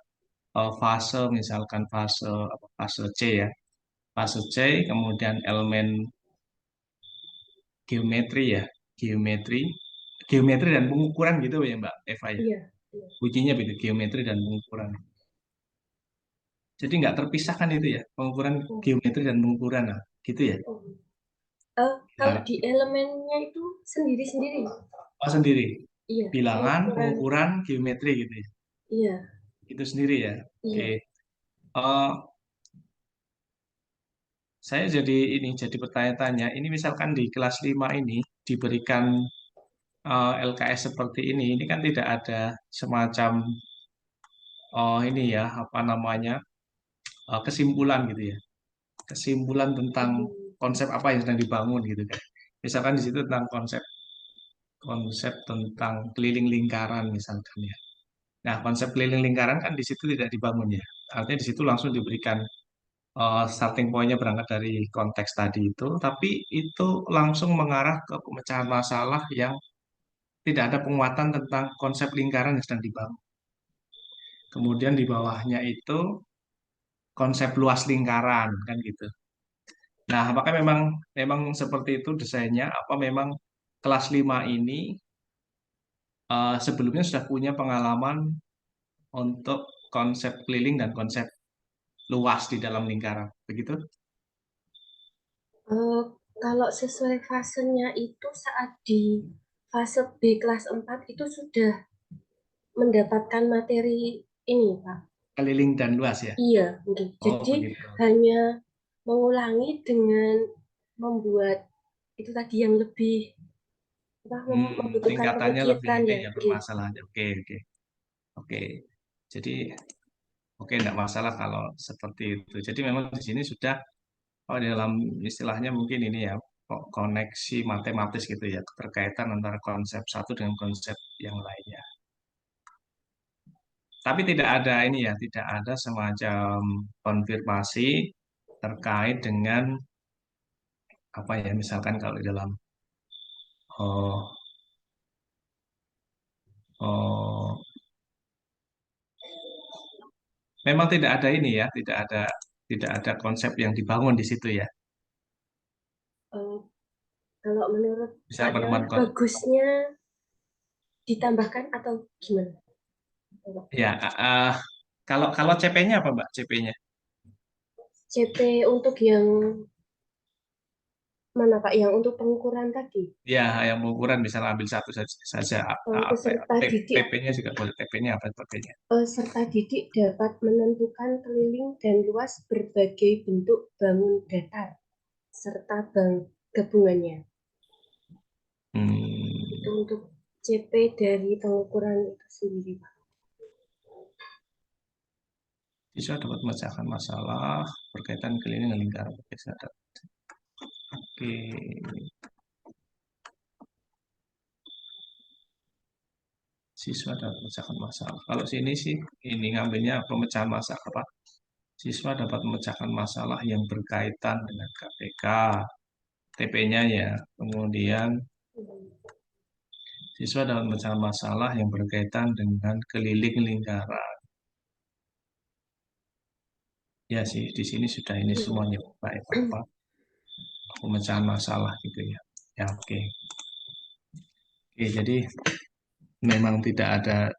fase misalkan fase C ya, fase C kemudian elemen geometri ya, geometri, geometri dan pengukuran gitu ya Mbak Eva ya. Iya, iya. Ujinya begitu geometri dan pengukuran. Jadi nggak terpisahkan itu ya, pengukuran Oh, geometri dan pengukuran nah, gitu ya. oh. Kalau Nah, di elemennya itu sendiri-sendiri. sendiri. Iya, Bilangan, pengukuran. pengukuran, geometri gitu ya. Iya, Itu sendiri ya. Oke. iya. Eh, saya jadi bertanya-tanya, ini misalkan di kelas 5 ini diberikan LKS seperti ini kan tidak ada semacam ini ya, apa namanya, kesimpulan gitu ya. Kesimpulan tentang Hmm. konsep apa yang sedang dibangun gitu kan. Misalkan di situ tentang konsep konsep tentang keliling lingkaran misalkan ya. Nah, konsep keliling lingkaran kan di situ tidak dibangun ya. Artinya di situ langsung diberikan starting point-nya berangkat dari konteks tadi itu, tapi itu langsung mengarah ke pemecahan masalah yang tidak ada penguatan tentang konsep lingkaran yang sedang dibangun. Kemudian di bawahnya itu konsep luas lingkaran kan gitu. Nah, apakah memang memang seperti itu desainnya? Apa memang kelas 5 ini sebelumnya sudah punya pengalaman untuk konsep keliling dan konsep luas di dalam lingkaran, begitu? Eh, kalau sesuai fasenya itu saat di fase B kelas 4 itu sudah mendapatkan materi ini, Pak. Keliling dan luas ya? Iya, mungkin. Oh, Jadi begitu. hanya mengulangi dengan membuat itu tadi yang lebih membutuhkan Tingkatannya lebih pemikiran ini ya, ya gitu. bermasalah. Oke, oke. Oke. Jadi oke, enggak masalah kalau seperti itu. Jadi memang di sini sudah di dalam istilahnya mungkin ini ya koneksi matematis gitu ya, keterkaitan antara konsep satu dengan konsep yang lainnya. Tapi tidak ada ini ya, tidak ada semacam konfirmasi terkait dengan apa ya, misalkan kalau di dalam oh, oh, memang tidak ada ini ya, tidak ada konsep yang dibangun di situ ya. Eh, kalau menurut Bisa saya penemuan bagusnya ditambahkan atau gimana? ya, kalau kalau CP-nya apa Mbak? CP-nya? CP untuk yang mana Pak? Yang untuk pengukuran tadi, Ya, yang pengukuran misalnya ambil satu saja, apa ya, peserta didik TP-nya juga boleh. TP-nya apa TP-nya? peserta didik dapat menentukan keliling dan luas berbagai bentuk bangun datar serta gabungannya. Itu Hmm, untuk CP dari pengukuran itu sendiri, Pak. siswa dapat memecahkan masalah berkaitan keliling dan lingkaran. Oke, siswa dapat memecahkan masalah. Kalau sini sih ini ngambilnya pemecahan masalah apa? Siswa dapat memecahkan masalah yang berkaitan dengan KPK, TP-nya ya. Kemudian siswa dapat memecahkan masalah yang berkaitan dengan keliling lingkaran. Ya sih, di sini sudah ini semuanya baik apa pemecahan masalah gitu ya. Ya oke. Oke, jadi memang tidak ada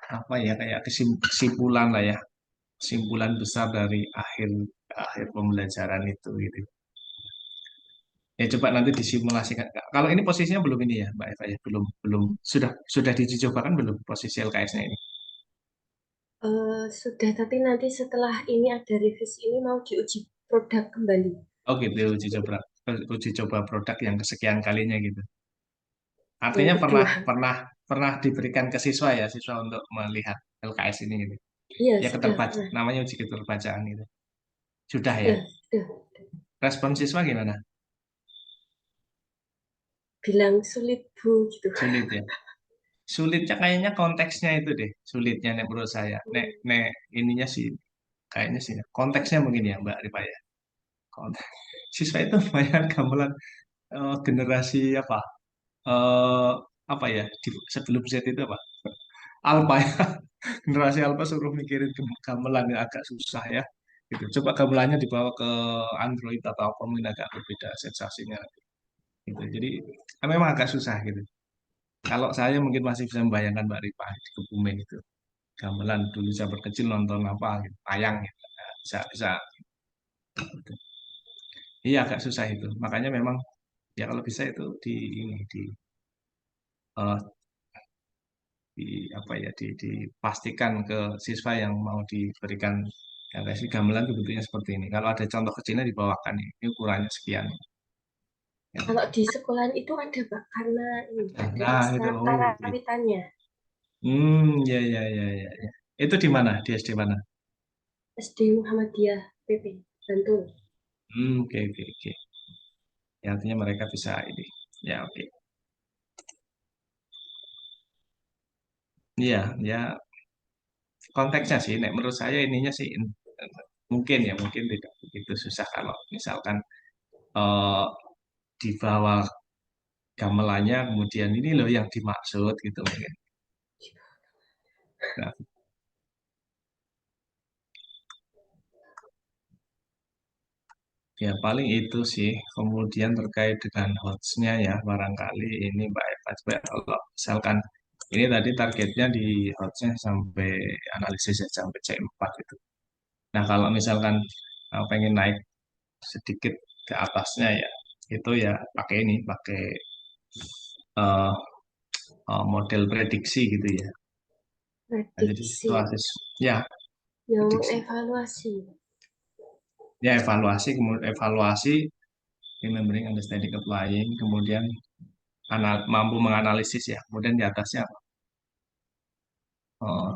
apa ya kayak kesimpulan lah ya, kesimpulan besar dari akhir akhir pembelajaran itu gitu. Ya coba nanti disimulasikan. Kalau ini posisinya belum ini ya, Mbak Eva ya, belum belum sudah diuji cobakan belum posisi LKS-nya ini. Sudah, tapi nanti setelah ini ada revisi ini mau diuji produk kembali. Oke, uji coba produk yang kesekian kalinya gitu. Yang Artinya kedua, pernah diberikan ke siswa ya, siswa untuk melihat LKS ini gitu. iya Ya sudah keterbaca, pernah, namanya uji keterbacaan gitu. Sudah ya. sudah. Respon siswa gimana? Bilang sulit Bu gitu. Sulit ya. Sulitnya kayaknya konteksnya itu deh, sulitnya nek menurut saya. Nek nek ininya sih kayaknya sih konteksnya mungkin ya Mbak Rifa ya. Konteks. Siswa itu banyak gamelan generasi apa? eh apa ya? Sebelum Z itu apa? Alpha ya. Generasi Alpha suruh mikirin gamelan yang agak susah ya. Gitu. Coba gamelannya dibawa ke Android atau apa mungkin agak berbeda sensasinya. Gitu. Jadi memang agak susah gitu. Kalau saya mungkin masih bisa membayangkan Mbak Rifa di Kebumen itu. Gamelan dulu zaman kecil nonton apa gitu, tayang gitu. Nah, bisa iya agak susah itu. Makanya memang ya kalau bisa itu di ini eh, di apa ya dipastikan ke siswa yang mau diberikan ya sih gamelan itu bentuknya seperti ini. Kalau ada contoh kecilnya dibawakan ini ukurannya sekian. Ya. Kalau di sekolahan itu ada Pak, karena ini ada Nah, itu masa oh, karawitannya. ya ya ya ya. Ya. Itu di mana? Di SD mana? SD Muhammadiyah PP Bantul. Oke oke oke. Ya, artinya mereka bisa ini. Ya oke. Iya, ya konteksnya sih, nek menurut saya ininya sih mungkin ya mungkin tidak begitu susah kalau misalkan eh, dibawa gamelannya, kemudian ini loh yang dimaksud gitu mungkin. Nah, ya paling itu sih. Kemudian terkait dengan hotsnya ya barangkali ini Mbak Eva coba kalau misalkan ini tadi targetnya di hotsnya sampai analisis ya sampai C4 itu. Nah kalau misalkan pengen naik sedikit ke atasnya ya itu ya pakai ini pakai eh, model prediksi gitu ya. Nah, jadi Prediksi situasi ya yang prediksi evaluasi. ya evaluasi kemudian evaluasi remembering understanding applying kemudian mampu menganalisis ya kemudian di atasnya apa? Eh,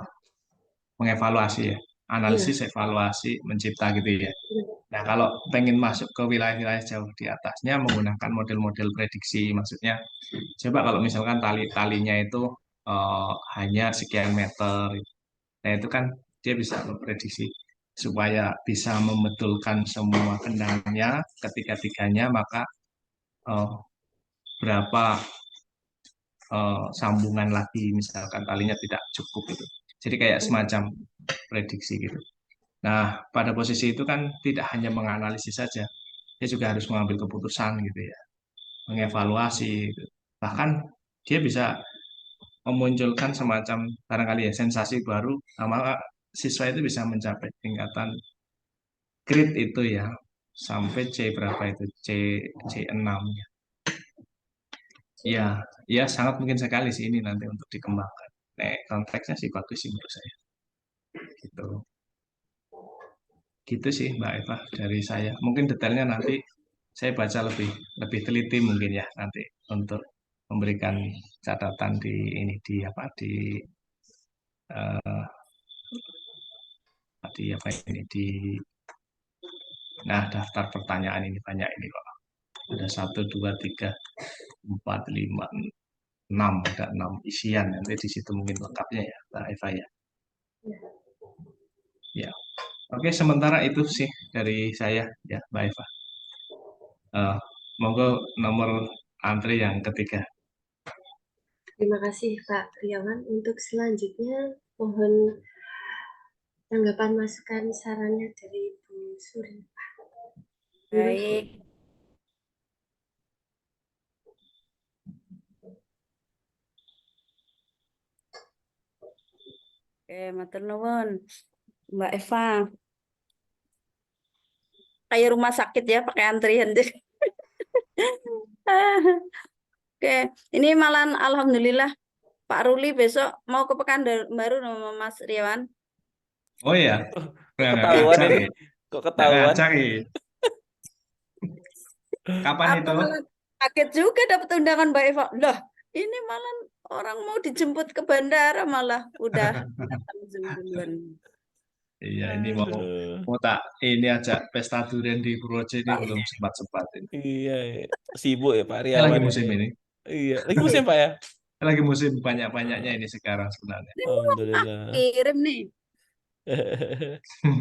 mengevaluasi ya analisis Iya, evaluasi mencipta gitu ya. iya. Nah kalau pengen masuk ke wilayah-wilayah jauh di atasnya menggunakan model-model prediksi maksudnya coba kalau misalkan talinya itu hanya sekian meter. Nah, itu kan dia bisa memprediksi supaya bisa membetulkan semua kendangnya ketiga-tiganya, maka eh, berapa sambungan lagi, misalkan talinya tidak cukup itu. Jadi kayak semacam prediksi gitu. Nah, pada posisi itu kan tidak hanya menganalisis saja, dia juga harus mengambil keputusan gitu ya, mengevaluasi. Gitu. Bahkan dia bisa memunculkan semacam barangkali ya sensasi baru, nah, maka siswa itu bisa mencapai tingkatan grade itu ya sampai C berapa itu C6 ya. Ya, ya sangat mungkin sekali sih ini nanti untuk dikembangkan. Nah, konteksnya sih bagus sih menurut saya. Gitu. Gitu sih Mbak Eva dari saya. Mungkin detailnya nanti saya baca lebih lebih teliti mungkin ya nanti untuk memberikan catatan di apa eh, di apa ini di nah daftar pertanyaan ini banyak ini kok. Ada 1, 2, 3, 4, 5, 6 ada 6 isian nanti di situ mungkin lengkapnya ya Mbak Eva ya. Ya, oke sementara itu sih dari saya ya Mbak Eva. Monggo nomor antri yang ketiga. Terima kasih Pak Triawan. Untuk selanjutnya mohon tanggapan masukan sarannya dari Bu Suri. Baik. Oke, matur nuwun. Mbak Eva. Kayak rumah sakit ya pakai antrian deh. Oke, ini malah alhamdulillah Pak Ruli besok mau ke Pekanbaru sama Mas Riawan. Oh ya, Kok nggak ketahuan ngacak ini? ya? Kok Nggak ketahuan? ngacak ya? Kapan Aku itu? malah kaget juga dapat undangan Mbak Eva. Loh, ini malah orang mau dijemput ke bandara malah udah datang Zoom duluan. Iya, ini mau tak ini aja pesta durian di Purworejo ini belum sempat ini. Iya, sibuk ya Pak Ini lagi Riawan musim ini. Iya, lagi musim Pak ya? Lagi musim banyak-banyaknya ini sekarang sebenarnya. Alhamdulillah. Kirim nih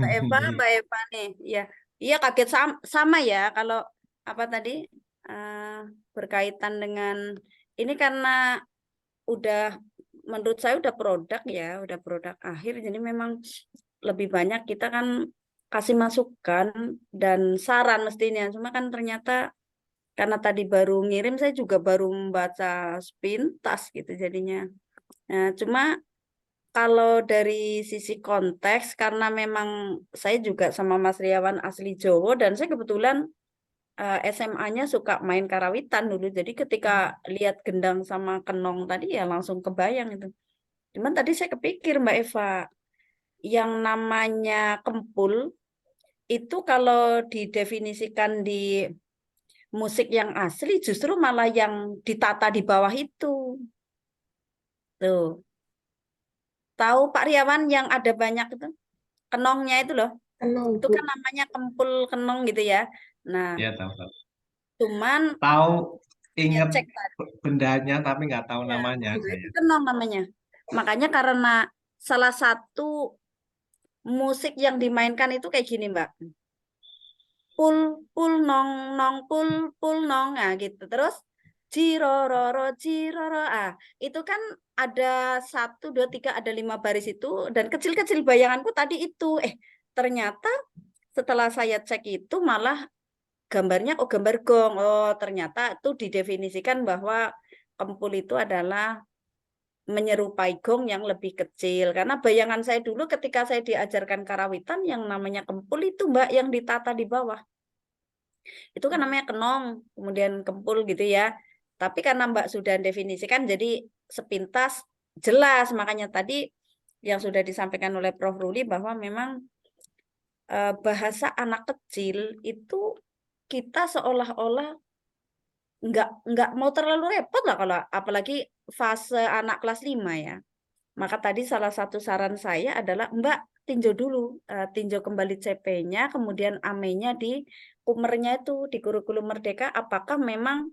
Mbak Eva nih. Iya, iya kaget sama ya kalau apa tadi berkaitan dengan ini karena udah menurut saya udah produk akhir jadi memang lebih banyak kita kan kasih masukan dan saran mestinya cuma kan ternyata karena tadi baru ngirim saya juga baru membaca sepintas gitu jadinya. Nah, cuma kalau dari sisi konteks karena memang saya juga sama Mas Riawan asli Jawa dan saya kebetulan SMA-nya suka main karawitan dulu. Jadi ketika lihat gendang sama kenong tadi ya langsung kebayang itu. Cuman tadi saya kepikir Mbak Eva, yang namanya kempul itu kalau didefinisikan di musik yang asli justru malah yang ditata di bawah itu. Tuh. Tahu Pak Riawan yang ada banyak itu? Kenongnya itu loh. Kenal, Itu Bu. kan namanya kempul kenong gitu ya. Nah, Ya tahu tahu. cuman Tahu ya inget cek tadi bendanya tapi nggak tahu ya, namanya nah, saya. itu kenong namanya. Makanya karena salah satu musik yang dimainkan itu kayak gini, Mbak. Pul pul nong nong pul pul nong nah gitu. Terus Jirororo, jiroro. Itu kan ada 1, 2, 3, ada 5 baris itu, dan kecil-kecil bayanganku tadi itu. Ternyata setelah saya cek itu malah gambarnya gambar gong. Oh, ternyata itu didefinisikan bahwa kempul itu adalah menyerupai gong yang lebih kecil. Karena bayangan saya dulu ketika saya diajarkan karawitan yang namanya kempul itu Mbak yang ditata di bawah. Itu kan namanya kenong, kemudian kempul gitu ya. Tapi karena Mbak sudah definisikan jadi sepintas jelas. Makanya tadi yang sudah disampaikan oleh Prof. Ruli bahwa memang bahasa anak kecil itu kita seolah-olah nggak mau terlalu repot lah kalau apalagi fase anak kelas 5 ya. Maka tadi salah satu saran saya adalah Mbak tinjau dulu, tinjau kembali CP-nya, kemudian AME-nya di kumernya itu, di kurikulum Merdeka, apakah memang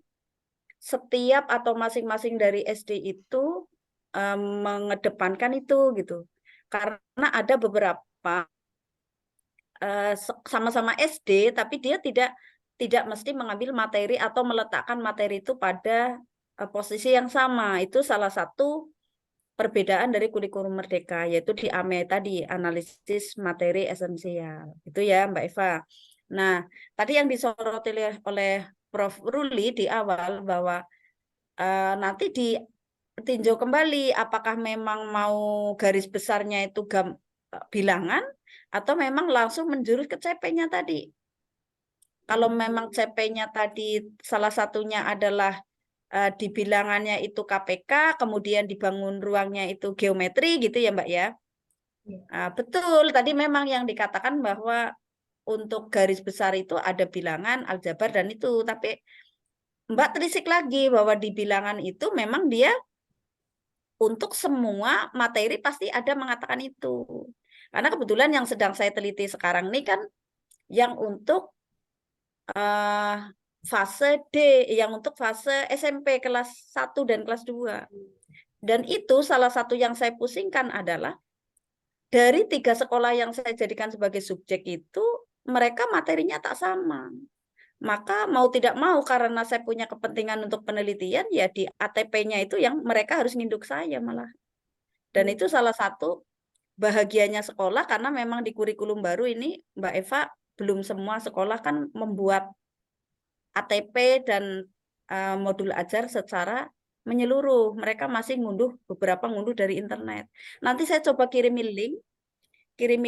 setiap atau masing-masing dari SD itu mengedepankan itu gitu. Karena ada beberapa sama-sama SD, tapi dia tidak mesti mengambil materi atau meletakkan materi itu pada posisi yang sama. Itu salah satu perbedaan dari kurikulum Merdeka, yaitu di AME tadi, analisis materi esensial. Itu ya Mbak Eva. Nah, tadi yang disoroti oleh Prof. Ruli di awal bahwa nanti ditinjau kembali apakah memang mau garis besarnya itu bilangan atau memang langsung menjurus ke CP-nya tadi. Kalau memang CP-nya tadi salah satunya adalah di bilangannya itu KPK, kemudian dibangun ruangnya itu geometri gitu ya Mbak ya. Betul, tadi memang yang dikatakan bahwa untuk garis besar itu ada bilangan, aljabar dan itu. Tapi Mbak telisik lagi bahwa di bilangan itu memang dia untuk semua materi pasti ada mengatakan itu. Karena kebetulan yang sedang saya teliti sekarang ini kan yang untuk fase D, yang untuk fase SMP kelas 1 dan kelas 2. Dan itu salah satu yang saya pusingkan adalah dari 3 sekolah yang saya jadikan sebagai subjek itu, mereka materinya tak sama. Maka mau tidak mau karena saya punya kepentingan untuk penelitian, ya di ATP-nya itu yang mereka harus nginduk saya malah. Dan itu salah satu bahagianya sekolah karena memang di kurikulum baru ini Mbak Eva, belum semua sekolah kan membuat ATP dan modul ajar secara menyeluruh. Mereka masih beberapa ngunduh dari internet. Nanti saya coba kirimin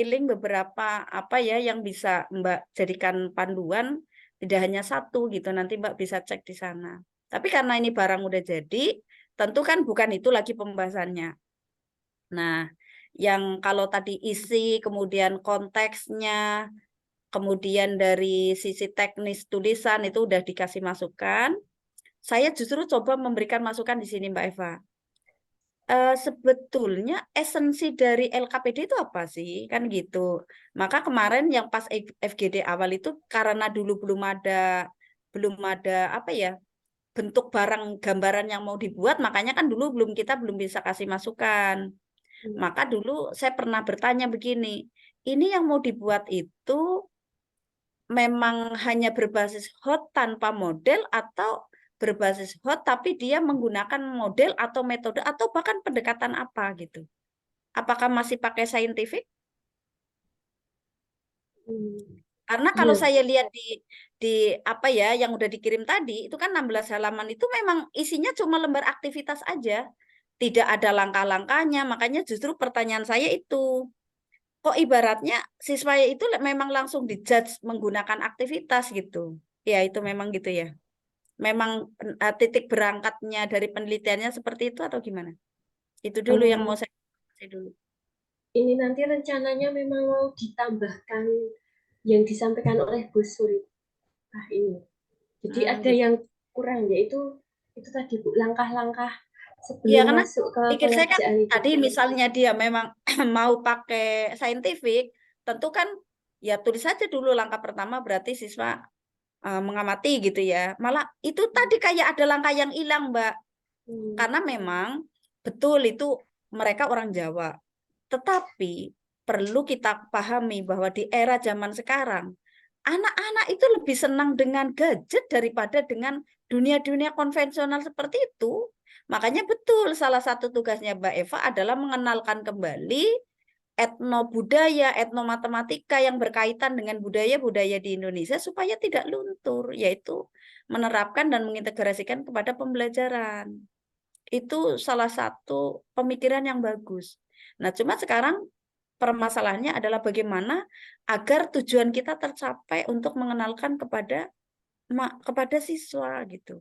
link beberapa apa ya yang bisa Mbak jadikan panduan, tidak hanya satu gitu. Nanti Mbak bisa cek di sana. Tapi karena ini barang udah jadi, tentu kan bukan itu lagi pembahasannya. Nah, yang kalau tadi isi, kemudian konteksnya, kemudian dari sisi teknis tulisan itu udah dikasih masukan. Saya justru coba memberikan masukan di sini Mbak Eva. Sebetulnya esensi dari LKPD itu apa sih? Kan gitu. Maka kemarin yang pas FGD awal itu karena dulu belum ada apa ya, bentuk barang gambaran yang mau dibuat, makanya kan dulu kita belum bisa kasih masukan. Maka dulu saya pernah bertanya begini, ini yang mau dibuat itu memang hanya berbasis hot tanpa model atau berbasis hot tapi dia menggunakan model atau metode atau bahkan pendekatan apa gitu. Apakah masih pakai scientific? Karena kalau saya lihat di apa ya yang udah dikirim tadi itu kan 16 halaman itu memang isinya cuma lembar aktivitas aja. Tidak ada langkah-langkahnya, makanya justru pertanyaan saya itu kok ibaratnya siswa itu memang langsung dijudge menggunakan aktivitas gitu. Ya itu memang gitu ya. Memang titik berangkatnya dari penelitiannya seperti itu atau gimana? Itu dulu yang mau saya dulu. Ini nanti rencananya memang mau ditambahkan yang disampaikan oleh Bu Suri. Nah ini. Jadi ada Gitu. yang kurang yaitu tadi Bu, langkah-langkah Iya, sebelum karena masuk ke pikir saya kan pengerjaan itu. tadi misalnya dia memang mau pakai scientific, tentu kan ya tulis saja dulu langkah pertama berarti siswa mengamati gitu ya. Malah itu tadi kayak ada langkah yang hilang, Mbak. Karena memang betul itu mereka orang Jawa. Tetapi perlu kita pahami bahwa di era zaman sekarang Anak-anak itu lebih senang dengan gadget daripada dengan dunia-dunia konvensional seperti itu. Makanya betul salah satu tugasnya Mbak Eva adalah mengenalkan kembali etnobudaya, etnomatematika yang berkaitan dengan budaya-budaya di Indonesia supaya tidak luntur, yaitu menerapkan dan mengintegrasikan kepada pembelajaran. Itu salah satu pemikiran yang bagus. Nah, cuma sekarang permasalahannya adalah bagaimana agar tujuan kita tercapai untuk mengenalkan kepada siswa gitu,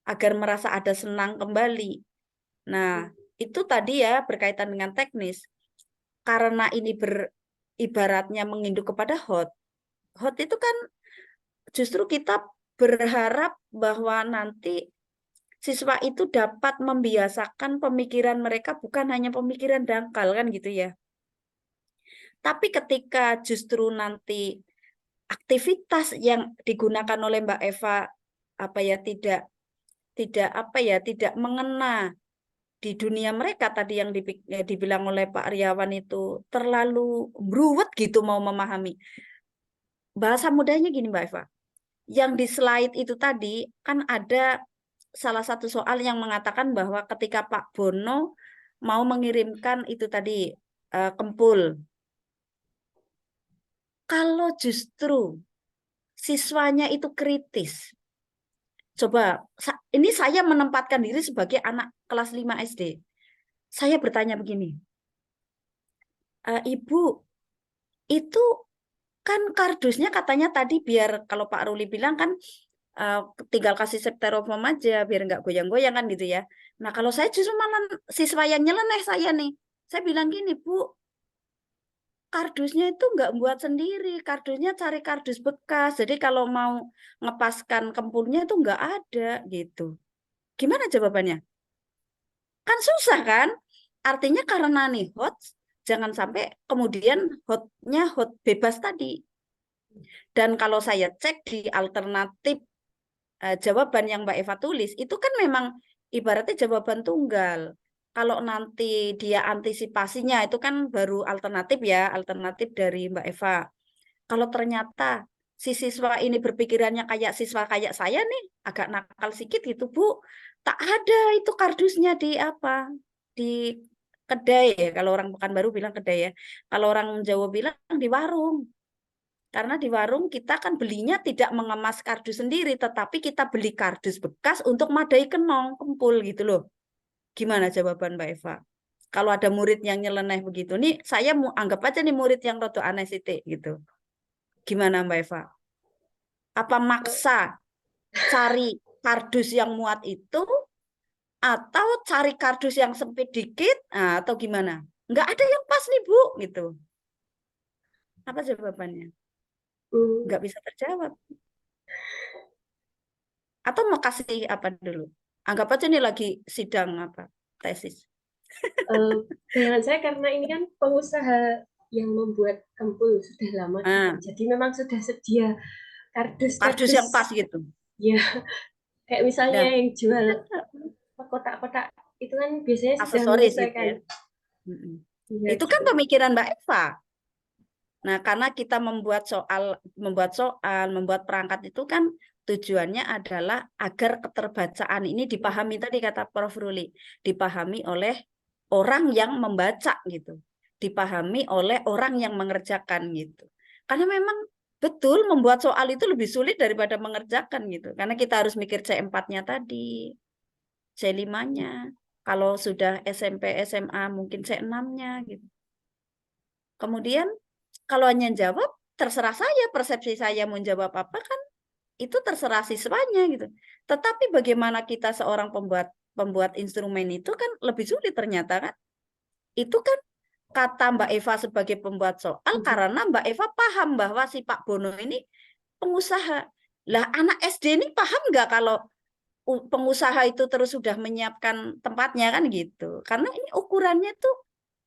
agar merasa ada senang kembali. Nah, itu tadi ya berkaitan dengan teknis. Karena ini ibaratnya menginduk kepada hot itu kan justru kita berharap bahwa nanti siswa itu dapat membiasakan pemikiran mereka bukan hanya pemikiran dangkal kan gitu ya. Tapi ketika justru nanti aktivitas yang digunakan oleh Mbak Eva tidak mengena di dunia mereka tadi yang dibilang oleh Pak Aryawan itu terlalu bruwet gitu mau memahami. Bahasa mudahnya gini Mbak Eva. Yang di slide itu tadi kan ada salah satu soal yang mengatakan bahwa ketika Pak Bono mau mengirimkan itu tadi kempul. Kalau justru siswanya itu kritis. Coba, ini saya menempatkan diri sebagai anak kelas 5 SD. Saya bertanya begini, Ibu, itu kan kardusnya katanya tadi biar kalau Pak Ruli bilang kan tinggal kasih styrofoam aja biar nggak goyang-goyang kan gitu ya. Nah kalau saya justru malah siswa yang nyeleneh saya nih. Saya bilang gini, Bu, kardusnya itu nggak buat sendiri, kardusnya cari kardus bekas. Jadi kalau mau ngepaskan kempulnya itu nggak ada gitu. Gimana jawabannya? Kan susah kan? Artinya karena nih hot, jangan sampai kemudian hotnya hot bebas tadi. Dan kalau saya cek di alternatif jawaban yang Mbak Eva tulis, itu kan memang ibaratnya jawaban tunggal. Kalau nanti dia antisipasinya, itu kan baru alternatif ya, alternatif dari Mbak Eva. Kalau ternyata si siswa ini berpikirannya kayak siswa kayak saya nih, agak nakal sedikit gitu, Bu. Tak ada itu kardusnya di apa? Di kedai ya, kalau orang Pekanbaru bilang kedai ya. Kalau orang Jawa bilang di warung. Karena di warung kita kan belinya tidak mengemas kardus sendiri, tetapi kita beli kardus bekas untuk madai kenong, kempul gitu loh. Gimana jawaban Mbak Eva? Kalau ada murid yang nyeleneh begitu, nih saya mau anggap aja nih murid yang rada aneh sithik gitu. Gimana Mbak Eva? Apa maksa cari kardus yang muat itu atau cari kardus yang sempit dikit atau gimana? Nggak ada yang pas nih Bu gitu. Apa jawabannya? Nggak bisa terjawab. Atau mau kasih apa dulu? Anggap aja nih lagi sidang apa tesis. Bayangan saya karena ini kan pengusaha yang membuat kempul sudah lama, jadi memang sudah sedia kardus yang pas gitu. Ya, kayak misalnya yang jual kotak-kotak itu kan biasanya sudah menyesuaikan. Gitu ya. Itu kan pemikiran Mbak Eva. Nah, karena kita membuat perangkat itu kan tujuannya adalah agar keterbacaan ini dipahami tadi kata Prof. Ruli, dipahami oleh orang yang membaca gitu, dipahami oleh orang yang mengerjakan gitu. Karena memang betul membuat soal itu lebih sulit daripada mengerjakan gitu. Karena kita harus mikir C4-nya tadi, C5-nya. Kalau sudah SMP, SMA mungkin C6-nya gitu. Kemudian kalau hanya jawab, terserah saya, persepsi saya mau jawab apa kan, itu terserah siswanya gitu. Tetapi bagaimana kita seorang pembuat instrumen itu kan lebih sulit ternyata kan. Itu kan kata Mbak Eva sebagai pembuat soal karena Mbak Eva paham bahwa si Pak Bono ini pengusaha. Lah anak SD ini paham nggak kalau pengusaha itu terus sudah menyiapkan tempatnya kan gitu. Karena ini ukurannya tuh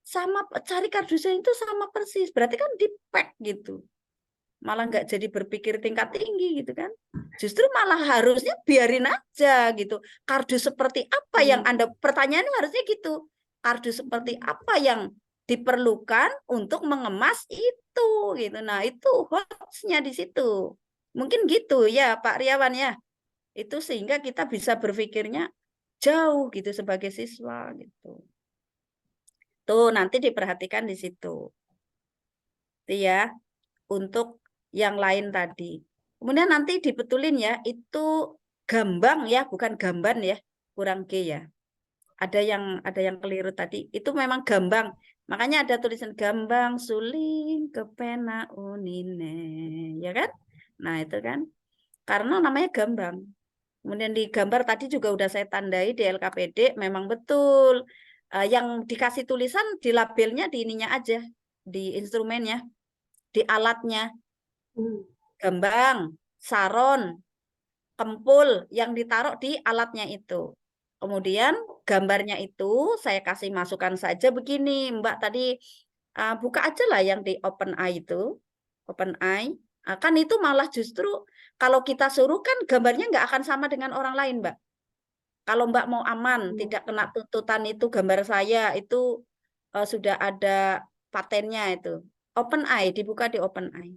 sama, cari kardusnya itu sama persis. Berarti kan di-pack gitu. Malah nggak jadi berpikir tingkat tinggi gitu kan. Justru malah harusnya biarin aja gitu. Kardus seperti apa yang Anda, pertanyaannya harusnya gitu. Kardus seperti apa yang diperlukan untuk mengemas itu gitu. Nah, itu hoax-nya di situ. Mungkin gitu ya Pak Riawan ya. Itu sehingga kita bisa berpikirnya jauh gitu sebagai siswa gitu. Tuh nanti diperhatikan di situ. Itu ya untuk yang lain tadi. Kemudian nanti dibetulin ya, itu gambang ya, bukan gamban ya. Kurang G ya. Ada yang keliru tadi. Itu memang gambang. Makanya ada tulisan gambang suling kepena unine, ya kan? Nah, itu kan karena namanya gambang. Kemudian di gambar tadi juga udah saya tandai di LKPD, memang betul. Yang dikasih tulisan di labelnya di ininya aja, di instrumennya, di alatnya. Gambang, saron, kempul yang ditaruh di alatnya itu. Kemudian gambarnya itu saya kasih masukan saja begini, Mbak tadi buka aja lah yang di OpenAI itu. OpenAI, kan itu malah justru kalau kita suruh kan gambarnya nggak akan sama dengan orang lain, Mbak. Kalau Mbak mau aman, tidak kena tuntutan itu gambar saya itu sudah ada patennya itu. OpenAI, dibuka di OpenAI.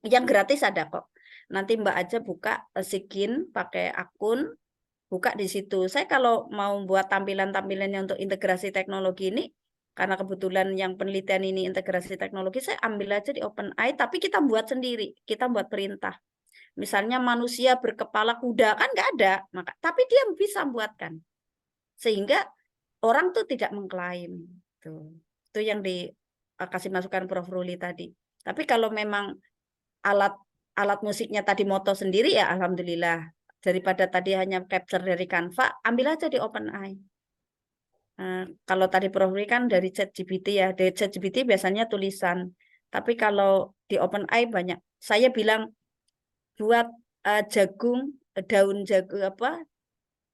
Yang gratis ada kok. Nanti Mbak aja buka Sigin pakai akun, buka di situ. Saya kalau mau buat tampilan-tampilannya untuk integrasi teknologi ini, karena kebetulan yang penelitian ini integrasi teknologi, saya ambil aja di OpenAI, tapi kita buat sendiri, kita buat perintah. Misalnya manusia berkepala kuda, kan nggak ada, tapi dia bisa buatkan. Sehingga orang tuh tidak mengklaim. Itu yang dikasih masukan Prof. Ruli tadi. Tapi kalau memang alat musiknya tadi moto sendiri ya alhamdulillah. Daripada tadi hanya capture dari Canva, ambil aja di OpenAI. Kalau tadi Prof. Ruli kan dari ChatGPT ya, dari ChatGPT biasanya tulisan. Tapi kalau di OpenAI banyak. Saya bilang buat jagung, daun jagung apa,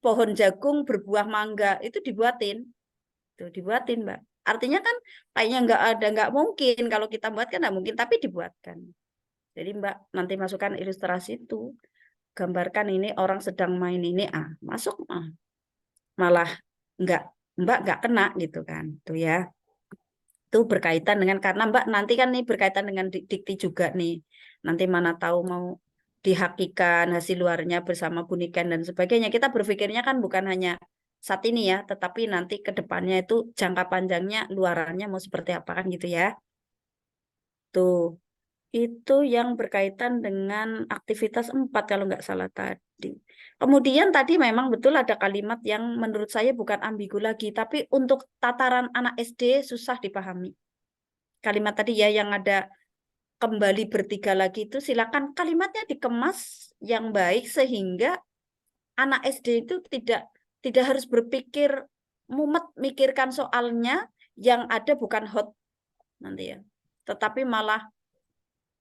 pohon jagung berbuah mangga itu dibuatin. Tuh, dibuatin, Mbak. Artinya kan kayaknya nggak mungkin kalau kita buat kan nggak mungkin, tapi dibuatkan. Jadi Mbak nanti masukkan ilustrasi itu, gambarkan ini orang sedang main ini, masuk malah Mbak nggak kena gitu kan, tuh ya. Itu berkaitan dengan karena Mbak nanti kan nih berkaitan dengan dikti juga nih. Nanti mana tahu mau dihakikan hasil luarnya bersama Buniken dan sebagainya. Kita berpikirnya kan bukan hanya saat ini ya, tetapi nanti ke depannya itu jangka panjangnya luarannya mau seperti apa kan gitu ya. Tuh. Itu yang berkaitan dengan aktivitas 4 kalau nggak salah tadi. Kemudian tadi memang betul ada kalimat yang menurut saya bukan ambigu lagi, tapi untuk tataran anak SD susah dipahami. Kalimat tadi ya yang ada kembali bertiga lagi itu silakan kalimatnya dikemas yang baik sehingga anak SD itu tidak harus berpikir mumet mikirkan soalnya yang ada bukan hot nanti ya, tetapi malah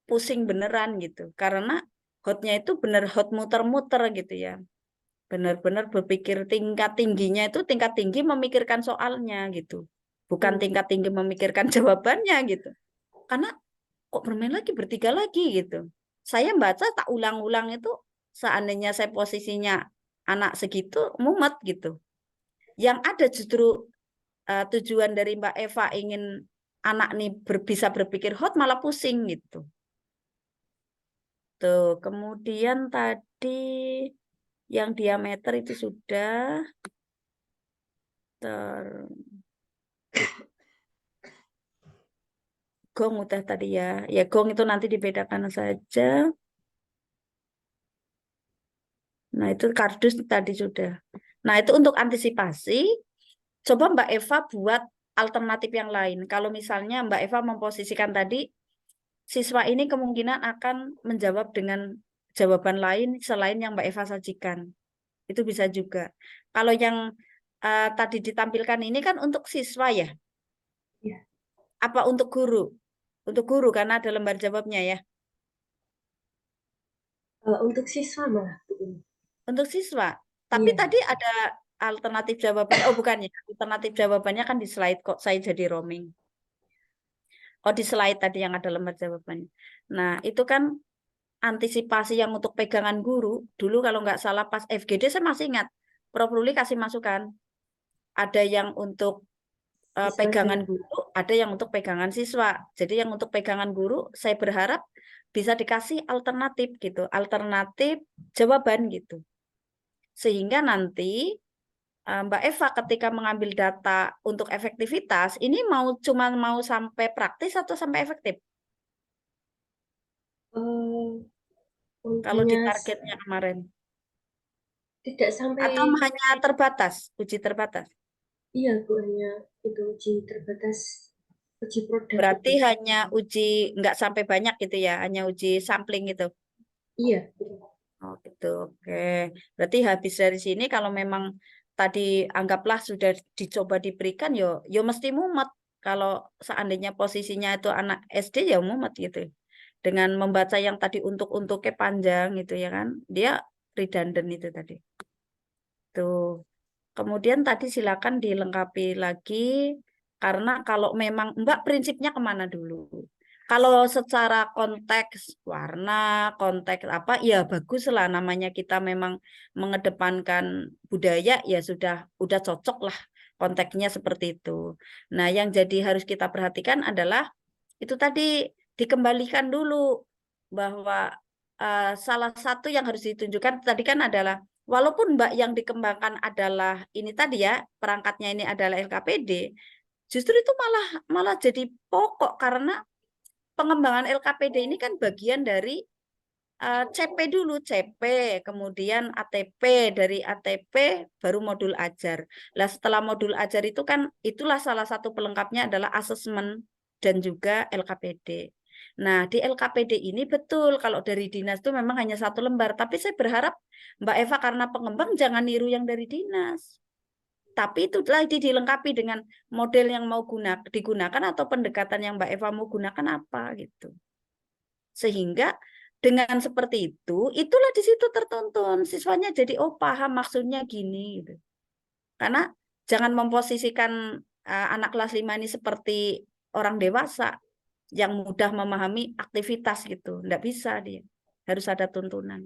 pusing beneran gitu. Karena hotnya itu bener hot muter-muter gitu ya. Benar-benar berpikir tingkat tingginya itu tingkat tinggi memikirkan soalnya gitu. Bukan tingkat tinggi memikirkan jawabannya gitu. Karena kok bermain lagi bertiga lagi gitu. Saya baca tak ulang-ulang itu seandainya saya posisinya anak segitu mumet gitu. Yang ada justru tujuan dari Mbak Eva ingin anak nih bisa berpikir hot malah pusing gitu. Tuh, kemudian tadi yang diameter itu sudah gong udah tadi ya. Ya gong itu nanti dibedakan saja. Nah, itu kardus tadi sudah. Nah, itu untuk antisipasi. Coba Mbak Eva buat alternatif yang lain. Kalau misalnya Mbak Eva memposisikan tadi, siswa ini kemungkinan akan menjawab dengan jawaban lain selain yang Mbak Eva sajikan. Itu bisa juga. Kalau yang tadi ditampilkan ini kan untuk siswa ya? Ya. Apa untuk guru? Untuk guru karena ada lembar jawabnya ya? Untuk siswa malah. Untuk siswa. Tapi Iya. tadi ada alternatif jawaban. Oh bukan ya, alternatif jawabannya kan di slide kok saya jadi roaming. Oh di slide tadi yang ada lembar jawabannya. Nah itu kan antisipasi yang untuk pegangan guru. Dulu kalau nggak salah pas FGD saya masih ingat. Prof. Ruli kasih masukan. Ada yang untuk Siswa pegangan juga. guru, ada yang untuk pegangan siswa. Jadi yang untuk pegangan guru, saya berharap bisa dikasih alternatif gitu, alternatif jawaban gitu. Sehingga nanti Mbak Eva ketika mengambil data untuk efektivitas, ini cuma mau sampai praktis atau sampai efektif? Kalau di Hanya targetnya kemarin. tidak sampai, Atau hanya terbatas, uji terbatas? iya Bu, hanya itu uji terbatas, uji produk Berarti itu. hanya uji, nggak sampai banyak gitu ya, hanya uji sampling gitu. Iya. Oh gitu, oke. Berarti habis dari sini kalau memang tadi anggaplah sudah dicoba diberikan, yo mesti mumet. Kalau seandainya posisinya itu anak SD ya mumet gitu. Dengan membaca yang tadi untuk-untuknya panjang gitu ya kan, dia redundant itu tadi. Tuh. Kemudian tadi silakan dilengkapi lagi, karena kalau memang Mbak prinsipnya kemana dulu? Kalau secara konteks warna, konteks apa, ya bagus lah, namanya kita memang mengedepankan budaya, ya udah cocok lah konteksnya seperti itu. Nah, yang jadi harus kita perhatikan adalah itu tadi dikembalikan dulu bahwa salah satu yang harus ditunjukkan tadi kan adalah walaupun Mbak yang dikembangkan adalah ini tadi ya, perangkatnya ini adalah LKPD, justru itu malah jadi pokok karena pengembangan LKPD ini kan bagian dari CP dulu, CP, kemudian ATP, dari ATP baru modul ajar. Lah setelah modul ajar itu kan itulah salah satu pelengkapnya adalah asesmen dan juga LKPD. Nah, di LKPD ini betul kalau dari dinas itu memang hanya 1 lembar, tapi saya berharap Mbak Eva karena pengembang jangan niru yang dari dinas. Tapi itu lagi dilengkapi dengan model yang mau digunakan atau pendekatan yang Mbak Eva mau gunakan apa gitu. Sehingga dengan seperti itu, itulah di situ tertuntun. Siswanya jadi, oh paham maksudnya gini. Gitu. Karena jangan memposisikan anak kelas 5 ini seperti orang dewasa yang mudah memahami aktivitas gitu. Nggak bisa dia. Harus ada tuntunan.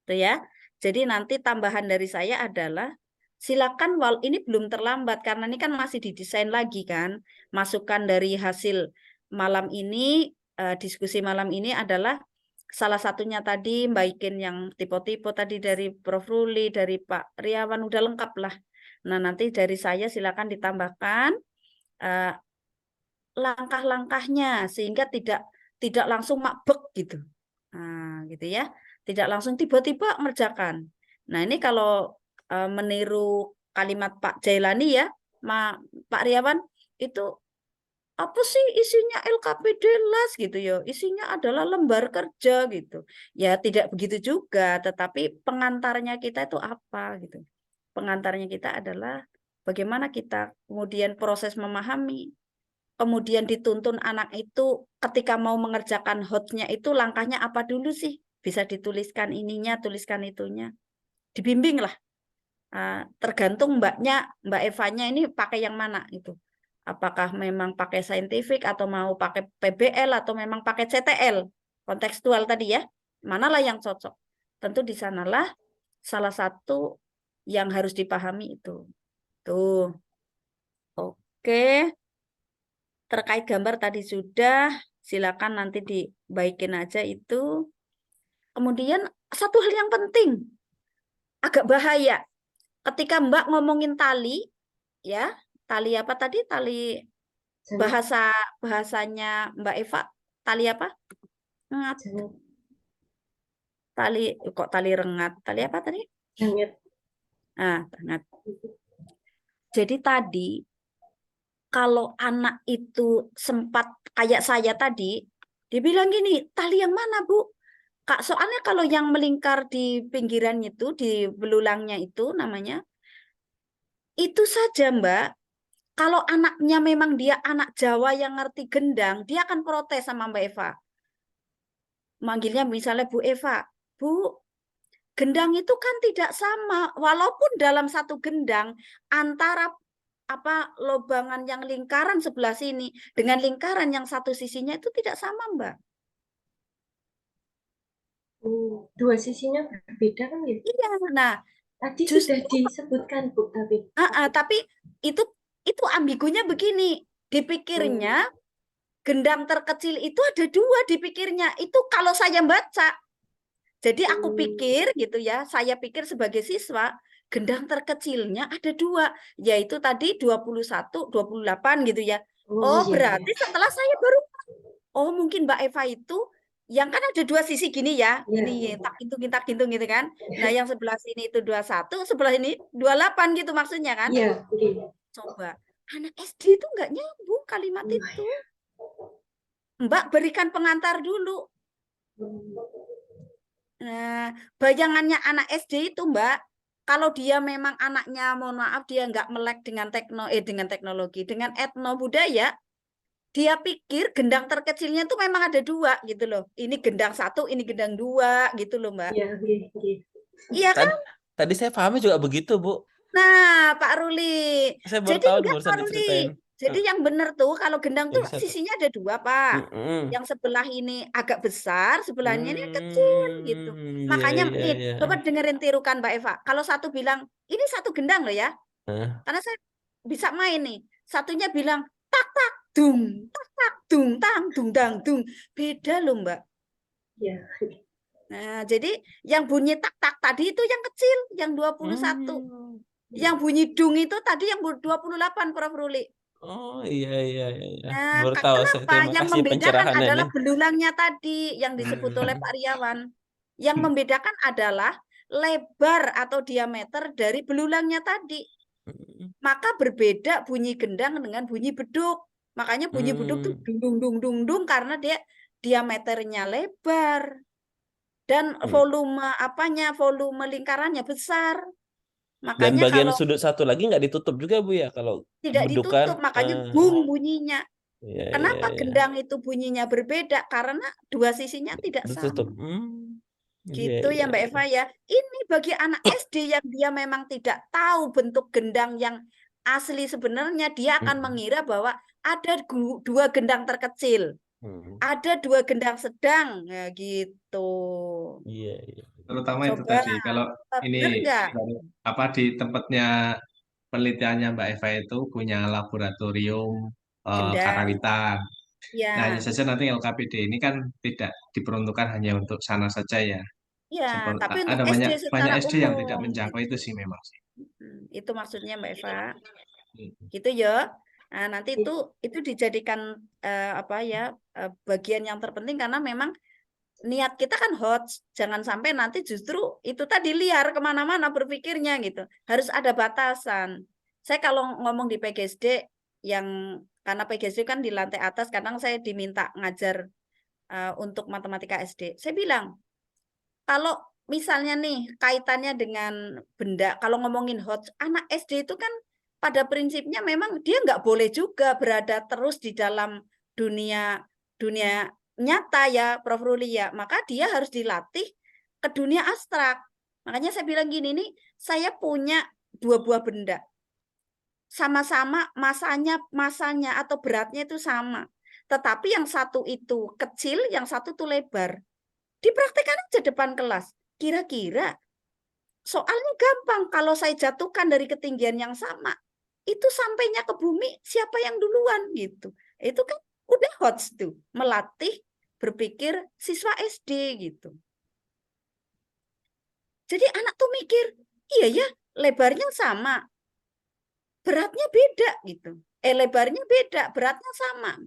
Itu ya. Jadi nanti tambahan dari saya adalah, silakan ini belum terlambat karena ini kan masih didesain lagi kan. Masukan dari hasil malam ini, diskusi malam ini adalah salah satunya tadi Mbak Ikin yang tipe-tipe tadi dari Prof. Ruli, dari Pak Riawan udah lengkap lah. Nah nanti dari saya silakan ditambahkan langkah-langkahnya sehingga tidak langsung makbek gitu. Nah, gitu ya. Tidak langsung tiba-tiba mengerjakan. Nah, ini kalau meniru kalimat Pak Jailani ya, Pak Riawan, itu apa sih isinya LKPD las gitu ya. Isinya adalah lembar kerja gitu. Ya tidak begitu juga, tetapi pengantarnya kita itu apa gitu. Pengantarnya kita adalah bagaimana kita kemudian proses memahami, kemudian dituntun anak itu ketika mau mengerjakan hotnya itu langkahnya apa dulu sih? Bisa dituliskan ininya, tuliskan itunya. Dibimbing lah. Tergantung Mbak Evanya ini pakai yang mana itu. Apakah memang pakai saintifik atau mau pakai PBL atau memang pakai CTL. Kontekstual tadi ya. Manalah yang cocok. Tentu di sanalah salah satu yang harus dipahami itu. Tuh. Oke. Terkait gambar tadi sudah, silakan nanti dibaikin aja itu. Kemudian satu hal yang penting, agak bahaya. Ketika Mbak ngomongin tali, ya, tali apa tadi? Tali bahasanya Mbak Eva, tali apa? Rengat. Tali kok tali rengat? Tali apa tadi? Rengat. Rengat. Jadi tadi kalau anak itu sempat kayak saya tadi, dia bilang gini, tali yang mana Bu? Kak, soalnya kalau yang melingkar di pinggiran itu, di belulangnya itu namanya, itu saja Mbak. Kalau anaknya memang dia anak Jawa yang ngerti gendang, dia akan protes sama Mbak Eva. Manggilnya misalnya Bu Eva, Bu, gendang itu kan tidak sama. Walaupun dalam satu gendang, antara lobangan yang lingkaran sebelah sini dengan lingkaran yang satu sisinya itu tidak sama Mbak. Dua sisinya berbeda kan ya? Iya, nah tadi justru, sudah disebutkan Bu, tapi tapi itu itu ambigunya begini, dipikirnya gendang terkecil itu ada 2 dipikirnya. Itu kalau saya baca. Jadi aku pikir gitu ya, saya pikir sebagai siswa, gendang terkecilnya ada 2, yaitu tadi 21, 28 gitu ya. Oh, iya. berarti setelah saya baru, oh mungkin Mbak Eva itu, yang kan ada 2 sisi gini ya, Iya. ini tak gintung gitu kan. Nah yang sebelah sini itu 21, sebelah ini 28 gitu maksudnya kan. Iya, oke. Coba, anak SD itu nggak nyambung kalimat itu. Mbak berikan pengantar dulu. Nah, bayangannya anak SD itu, Mbak, kalau dia memang anaknya, mohon maaf, dia nggak melek dengan dengan teknologi, dengan etno budaya, dia pikir gendang terkecilnya itu memang ada 2 gitu loh. Ini gendang 1, ini gendang 2 gitu loh, Mbak. Iya, oke. Iya kan? Tadi saya pahamnya juga begitu, Bu. Nah, Pak Ruli. Saya baru Jadi tahu enggak, barusan Pak Ruli. diceritain. Jadi yang benar tuh kalau gendang tuh Jadi satu. sisinya ada 2, Pak. Yang sebelah ini agak besar, sebelahnya ini kecil gitu. Makanya nih, coba dengerin tirukan Mbak Eva. Kalau satu bilang, ini satu gendang loh ya. Karena saya bisa main nih. Satunya bilang, tak tak dung, tak tak dung, tang dung dang dung. Beda loh, Mbak. Iya. Nah, jadi yang bunyi tak tak tadi itu yang kecil, yang 21. Yang bunyi dung itu tadi yang 28, Prof. Ruli. Oh iya. Nah, Baru tahu saya. kenapa? Terima Yang kasih membedakan pencerahannya adalah nih. belulangnya tadi yang disebut oleh Pak Riawan. Yang membedakan adalah lebar atau diameter dari belulangnya tadi. Maka berbeda bunyi gendang dengan bunyi beduk. Makanya bunyi beduk tuh dung karena dia diameternya lebar. Dan volume volume lingkarannya besar. Dan Makanya bagian kalau sudut satu lagi nggak ditutup juga, Bu ya, kalau tidak bedukan. ditutup, makanya bung bunyinya. Iya, Kenapa iya. gendang itu bunyinya berbeda? Karena 2 sisinya tidak Ditutup. sama. Iya, Gitu ya iya. Mbak Eva ya. Ini bagi anak SD yang dia memang tidak tahu bentuk gendang yang asli sebenarnya, dia akan mengira bahwa ada 2 gendang terkecil. Ada 2 gendang sedang, ya gitu. Iya. Terutama itu Coba, tadi, kalau benar ini nggak? di tempatnya penelitiannya Mbak Eva itu punya laboratorium Gendang, karawitan. Nah, hanya ya, saja nanti LKPD ini kan tidak diperuntukkan hanya untuk sana saja ya. ya. Tapi untuk Ada SD banyak secara SD yang tidak umum, menjangkau gitu. itu sih memang sih. Itu maksudnya Mbak Eva. Gitu ya. Nah, nanti itu dijadikan bagian yang terpenting karena memang niat kita kan hot, jangan sampai nanti justru itu tadi liar kemana-mana berpikirnya gitu. Harus ada batasan. Saya kalau ngomong di PGSD karena PGSD kan di lantai atas, kadang saya diminta ngajar untuk matematika SD. Saya bilang, kalau misalnya nih kaitannya dengan benda, kalau ngomongin hot, anak SD itu kan pada prinsipnya memang dia nggak boleh juga berada terus di dalam dunia nyata ya, Prof. Ruli ya. Maka dia harus dilatih ke dunia abstrak. Makanya saya bilang gini nih, saya punya 2 buah benda. Sama-sama masanya atau beratnya itu sama. Tetapi yang satu itu kecil, yang satu itu lebar. Dipraktekkan aja depan kelas. Kira-kira soalnya gampang kalau saya jatuhkan dari ketinggian yang sama. Itu sampainya ke bumi siapa yang duluan gitu. Itu kan udah hot tuh, melatih berpikir siswa SD gitu. Jadi anak tuh mikir, iya ya, lebarnya sama. Beratnya beda gitu. Lebarnya beda, beratnya sama.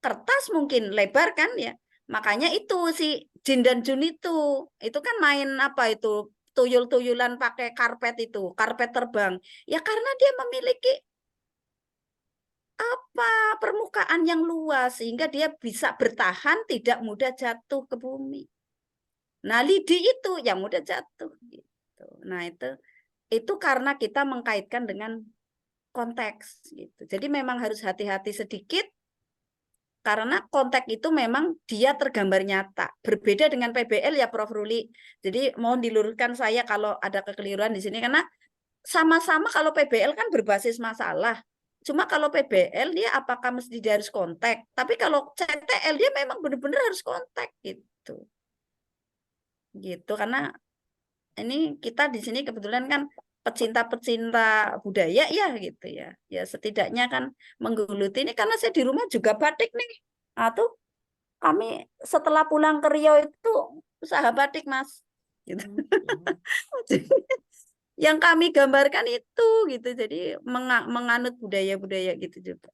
Kertas mungkin lebar kan ya. Makanya itu si Jin dan Jun itu kan main apa itu, tuyul-tuyulan pakai karpet itu, karpet terbang. Ya karena dia memiliki permukaan yang luas sehingga dia bisa bertahan, tidak mudah jatuh ke bumi. Nah, lidi itu yang mudah jatuh gitu. Nah, itu karena kita mengkaitkan dengan konteks gitu. Jadi memang harus hati-hati sedikit karena konteks itu memang dia tergambar nyata. Berbeda dengan PBL ya Prof. Ruli. Jadi mohon diluruskan saya kalau ada kekeliruan di sini karena sama-sama kalau PBL kan berbasis masalah. Cuma kalau PBL dia apakah mesti dia harus kontak. Tapi kalau CTL dia memang benar-benar harus kontak gitu. Gitu karena ini kita di sini kebetulan kan pecinta-pecinta budaya ya gitu ya. Ya setidaknya kan menggeluti ini karena saya di rumah juga batik nih. Atau kami setelah pulang ke Riau itu usaha batik Mas. Gitu. Jadi, yang kami gambarkan itu gitu. Jadi menganut budaya-budaya gitu juga.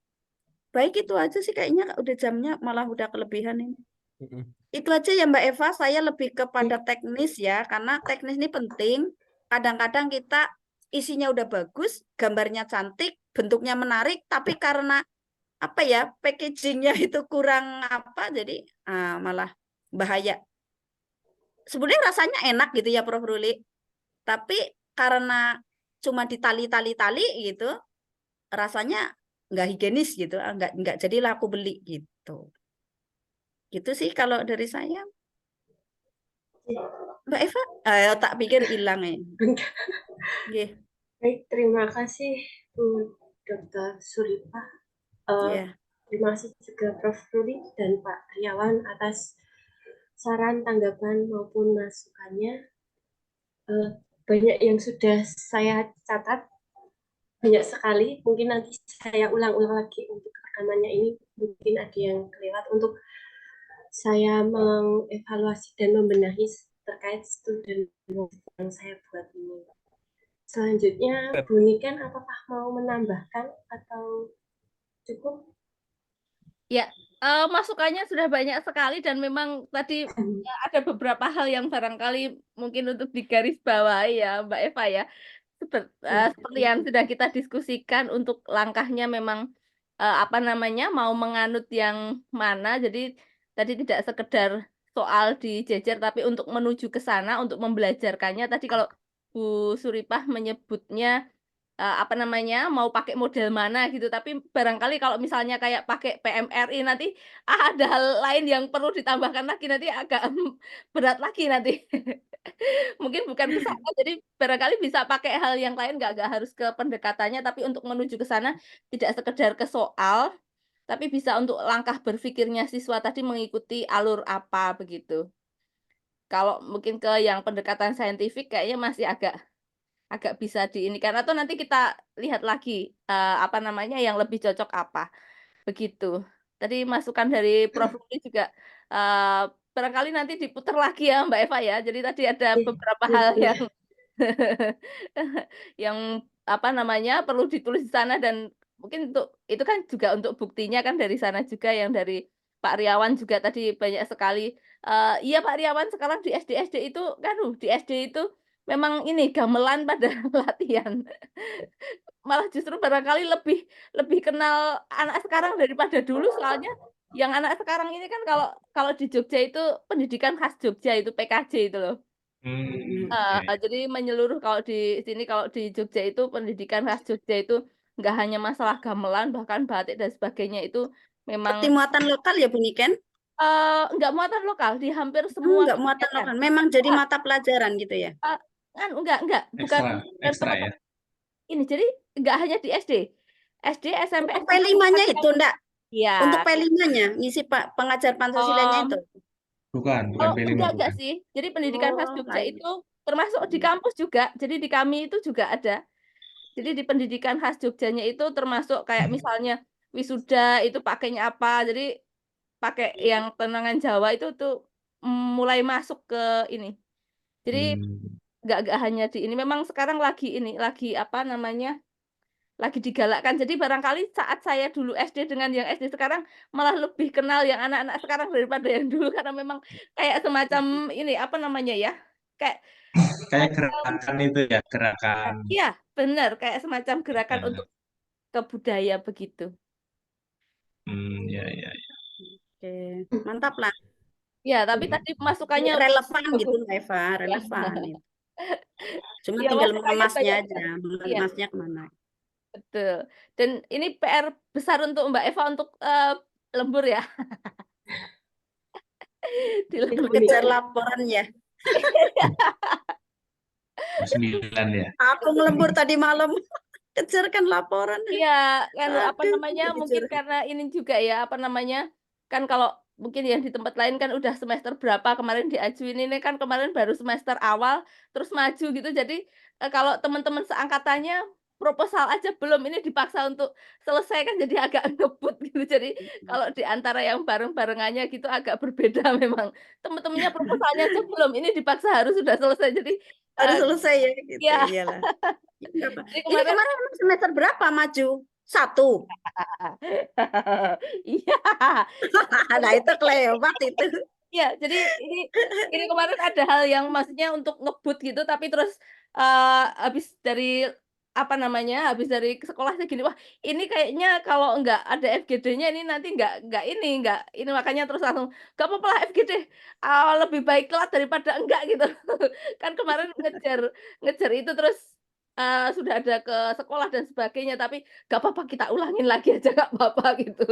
Baik itu aja sih kayaknya udah jamnya malah udah kelebihan ini. Itu aja ya Mbak Eva, saya lebih kepada teknis ya, karena teknis ini penting. Kadang-kadang kita isinya udah bagus, gambarnya cantik, bentuknya menarik, tapi karena apa ya, packagingnya itu kurang apa, jadi malah bahaya. Sebenarnya rasanya enak gitu ya Prof. Ruli, tapi karena cuma ditali-tali-tali gitu, rasanya nggak higienis gitu, nggak jadi laku beli gitu. Gitu sih kalau dari saya. Mbak Eva, tak pikir hilang ya. Nggih, Baik, terima kasih Bu Dr. Suripah. ya. Terima kasih juga Prof. Ruli dan Pak Riawan atas saran, tanggapan maupun masukannya. Banyak yang sudah saya catat, banyak sekali. Mungkin nanti saya ulang-ulang lagi untuk rekamannya ini. Mungkin ada yang kelewat untuk saya mengevaluasi dan membenahi terkait studi yang saya buat ini. Selanjutnya, Bu Niken apakah mau menambahkan atau cukup? Ya, masukannya sudah banyak sekali dan memang tadi ada beberapa hal yang barangkali mungkin untuk digarisbawahi ya Mbak Eva ya. Seperti yang sudah kita diskusikan untuk langkahnya memang apa namanya mau menganut yang mana. Jadi tadi tidak sekedar soal dijejer tapi untuk menuju ke sana untuk membelajarkannya. Tadi kalau Bu Suripah menyebutnya apa namanya, mau pakai model mana gitu, tapi barangkali kalau misalnya kayak pakai PMRI nanti ada hal lain yang perlu ditambahkan lagi, nanti agak berat lagi nanti. Mungkin bukan ke sana, jadi barangkali bisa pakai hal yang lain, nggak harus ke pendekatannya, tapi untuk menuju ke sana tidak sekedar ke soal, tapi bisa untuk langkah berpikirnya siswa tadi mengikuti alur apa, begitu. Kalau mungkin ke yang pendekatan saintifik kayaknya masih agak bisa diinikan atau nanti kita lihat lagi, apa namanya, yang lebih cocok apa, begitu. Tadi masukan dari Prof. Ruli juga, barangkali nanti diputar lagi ya Mbak Eva ya. Jadi tadi ada beberapa hal yang yang, apa namanya, perlu ditulis di sana dan mungkin untuk itu kan juga untuk buktinya kan dari sana juga yang dari Pak Riawan juga tadi banyak sekali, iya Pak Riawan sekarang di SD-SD itu kan di SD itu memang ini gamelan pada latihan. Malah justru barangkali lebih lebih kenal anak sekarang daripada dulu soalnya yang anak sekarang ini kan kalau kalau di Jogja itu pendidikan khas Jogja itu PKJ itu loh. Jadi menyeluruh kalau di sini kalau di Jogja itu pendidikan khas Jogja itu nggak hanya masalah gamelan bahkan batik dan sebagainya itu Seperti memang muatan lokal ya Bu Niken? nggak muatan lokal di hampir semua Enggak muatan kegiatan. lokal, memang jadi mata pelajaran gitu ya? Kan enggak, bukan Ekstra ya. ini. Jadi enggak hanya di SD. SD, SMP, Untuk SMA. P5-nya itu enggak? Iya. Untuk P5-nya, ngisi Pak pengajar Pancasilanya itu? Bukan Oh, P5 enggak bukan. sih. Jadi pendidikan khas Jogja lain. itu termasuk di kampus juga. Jadi di kami itu juga ada. Jadi di pendidikan khas Jogjanya itu termasuk kayak misalnya wisuda itu pakainya apa. Jadi pakai yang tenangan Jawa itu tuh mulai masuk ke ini. Jadi enggak hanya di ini. Memang sekarang lagi ini, lagi apa namanya? Lagi digalakkan. Jadi barangkali saat saya dulu SD dengan yang SD sekarang malah lebih kenal yang anak-anak sekarang daripada yang dulu karena memang kayak semacam ini apa namanya ya? Kayak Kayak semacam gerakan itu ya, gerakan. iya, benar, kayak semacam gerakan Ya. untuk ke budaya begitu. Ya, ya. Oke, mantap lah. Ya, tapi tadi masukannya Relevan gitu bagus. Mbak Eva, relevan itu. Cuma Ya, tinggal masukannya mengemasnya banyak. aja, Iya, mengemasnya kemana. betul. Dan ini PR besar untuk Mbak Eva untuk lembur ya. Di lembur. Kejar laporan ya. 9 ya. Aku ngelembur tadi malam, kejarkan laporan. Iya, kan apa Aduh, namanya? Mungkin kejar. karena ini juga ya, apa namanya? Kan kalau mungkin yang di tempat lain kan udah semester berapa kemarin diajuin, ini kan kemarin baru semester awal, terus maju gitu. Jadi, kalau teman-teman seangkatannya proposal aja belum, ini dipaksa untuk selesai kan jadi agak ngebut gitu. Jadi kalau di antara yang bareng-barengannya gitu agak berbeda memang. Teman-temannya proposalnya aja belum, ini dipaksa harus sudah selesai. Jadi, Harus selesai ya gitu. ya, Iyalah. Nggak apa. jadi Ini kemarin kemarin emang semester berapa maju? 1. iya. Nah itu kelewat itu. Iya, jadi ini kemarin ada hal yang maksudnya untuk ngebut gitu, tapi terus, habis dari, apa namanya, habis dari sekolah saya gini, "Wah, ini kayaknya kalau nggak ada FGD-nya ini nanti nggak ini," makanya terus langsung, "Nggak apa-apa lah FGD, lebih baik telat daripada enggak," gitu. Kan kemarin ngejar ngejar itu terus, sudah ada ke sekolah dan sebagainya, tapi, "Nggak apa-apa kita ulangin lagi aja, nggak apa-apa," gitu.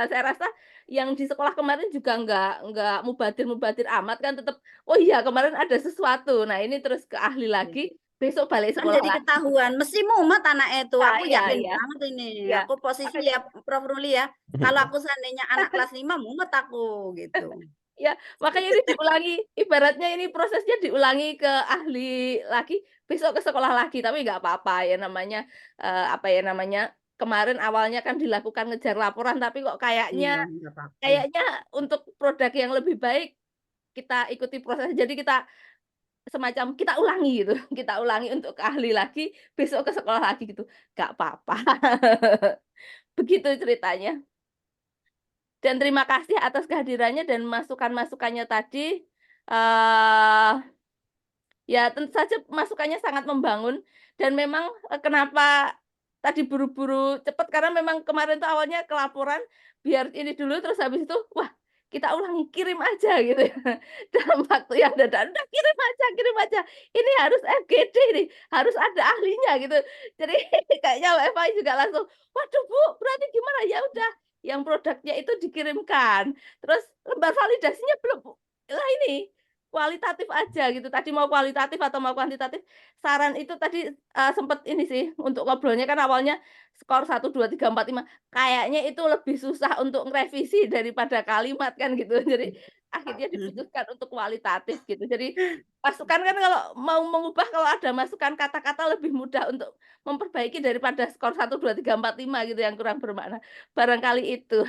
Saya rasa yang di sekolah kemarin juga nggak mubadir-mubadir amat kan tetap, "Oh iya kemarin ada sesuatu." Nah ini terus ke ahli lagi, besok balik Kan sekolah jadi lagi. ketahuan, mesti mumet anaknya itu. Iya Aku iya yakin iya banget ini. iya. Aku posisi Makanya ya Prof. Ruli ya. Kalau aku seandainya anak kelas 5 mumet aku gitu. ya, makanya ini diulangi, ibaratnya ini prosesnya diulangi ke ahli lagi, besok ke sekolah lagi, tapi nggak apa-apa ya namanya, apa ya namanya, kemarin awalnya kan dilakukan ngejar laporan, tapi kok Iya, kayaknya nggak apa-apa. kayaknya untuk produk yang lebih baik, kita ikuti proses. Jadi kita semacam kita ulangi gitu, kita ulangi untuk ke ahli lagi, besok ke sekolah lagi gitu, nggak apa-apa. Begitu ceritanya. Dan terima kasih atas kehadirannya dan masukan-masukannya tadi, eee, ya tentu saja masukannya sangat membangun dan memang, kenapa tadi buru-buru cepet karena memang kemarin tuh awalnya ke laporan, biar ini dulu terus habis itu, wah kita ulangi, kirim aja gitu ya, dalam waktu yang dadak, "Udah kirim aja, ini harus FGD nih, harus ada ahlinya," gitu. Jadi kayaknya WFH juga langsung, "Waduh Bu, berarti gimana?" Ya udah, yang produknya itu dikirimkan, terus lembar validasinya belum, Bu. Lah ini, kualitatif aja gitu, tadi mau kualitatif atau mau kuantitatif, saran itu tadi, sempet ini sih, untuk ngobrolnya kan awalnya skor 1, 2, 3, 4, 5, kayaknya itu lebih susah untuk ngerevisi daripada kalimat kan gitu. Jadi akhirnya diputuskan untuk kualitatif gitu. Jadi masukan kan kalau mau mengubah kalau ada masukan kata-kata lebih mudah untuk memperbaiki daripada skor 1, 2, 3, 4, 5 gitu yang kurang bermakna. Barangkali itu.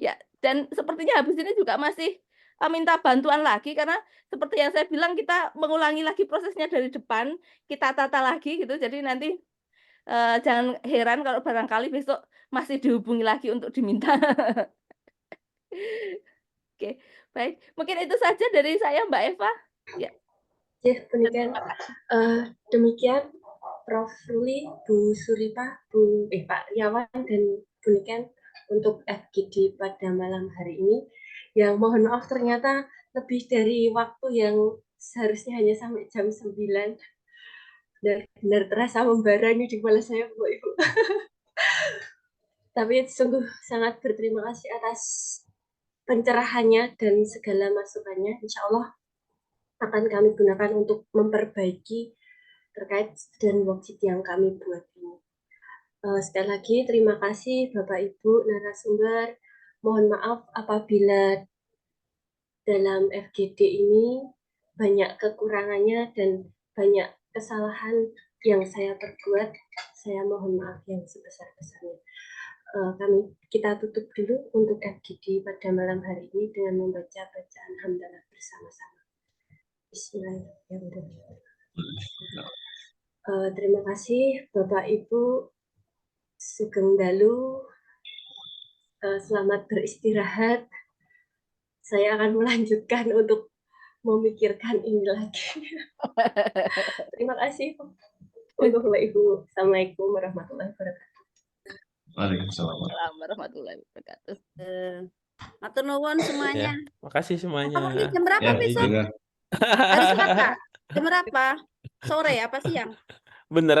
Ya, dan sepertinya habis ini juga masih, minta bantuan lagi karena seperti yang saya bilang kita mengulangi lagi prosesnya dari depan, kita tata lagi gitu. Jadi nanti, jangan heran kalau barangkali besok masih dihubungi lagi untuk diminta. Oke, baik. Mungkin itu saja dari saya, Mbak Eva. Ya, Ya, dan demikian. terima kasih. Demikian Prof. Ruli, Bu Suripa, Pak Riawan, dan Bu Niken untuk FGD pada malam hari ini. Yang mohon maaf ternyata lebih dari waktu yang seharusnya hanya sampai jam 9. Benar-benar terasa membara nih di kepala saya, Bapak Ibu. Tapi sungguh sangat berterima kasih atas pencerahannya dan segala masukannya. Insya Allah akan kami gunakan untuk memperbaiki terkait dan worksheet yang kami buat ini. Sekali lagi terima kasih Bapak Ibu narasumber. Mohon maaf apabila dalam FGD ini banyak kekurangannya dan banyak kesalahan yang saya perbuat. Saya mohon maaf yang sebesar-besarnya. Kita tutup dulu untuk FGD pada malam hari ini dengan membaca bacaan hamdalah bersama-sama. Bismillahirrahmanirrahim. Terima kasih Bapak Ibu Sugeng Dalu. Selamat beristirahat. Saya akan melanjutkan untuk memikirkan ini lagi. Terima kasih untuk Bapak Ibu. Assalamualaikum warahmatullahi wabarakatuh. Waalaikumsalam. Assalamualaikum warahmatullahi wabarakatuh. Matur nuwun semuanya. Ya, makasih semuanya. Prof. Ruli jam berapa Ya, besok? juga. Hari Selasa. Jam berapa? Sore apa siang? Beneran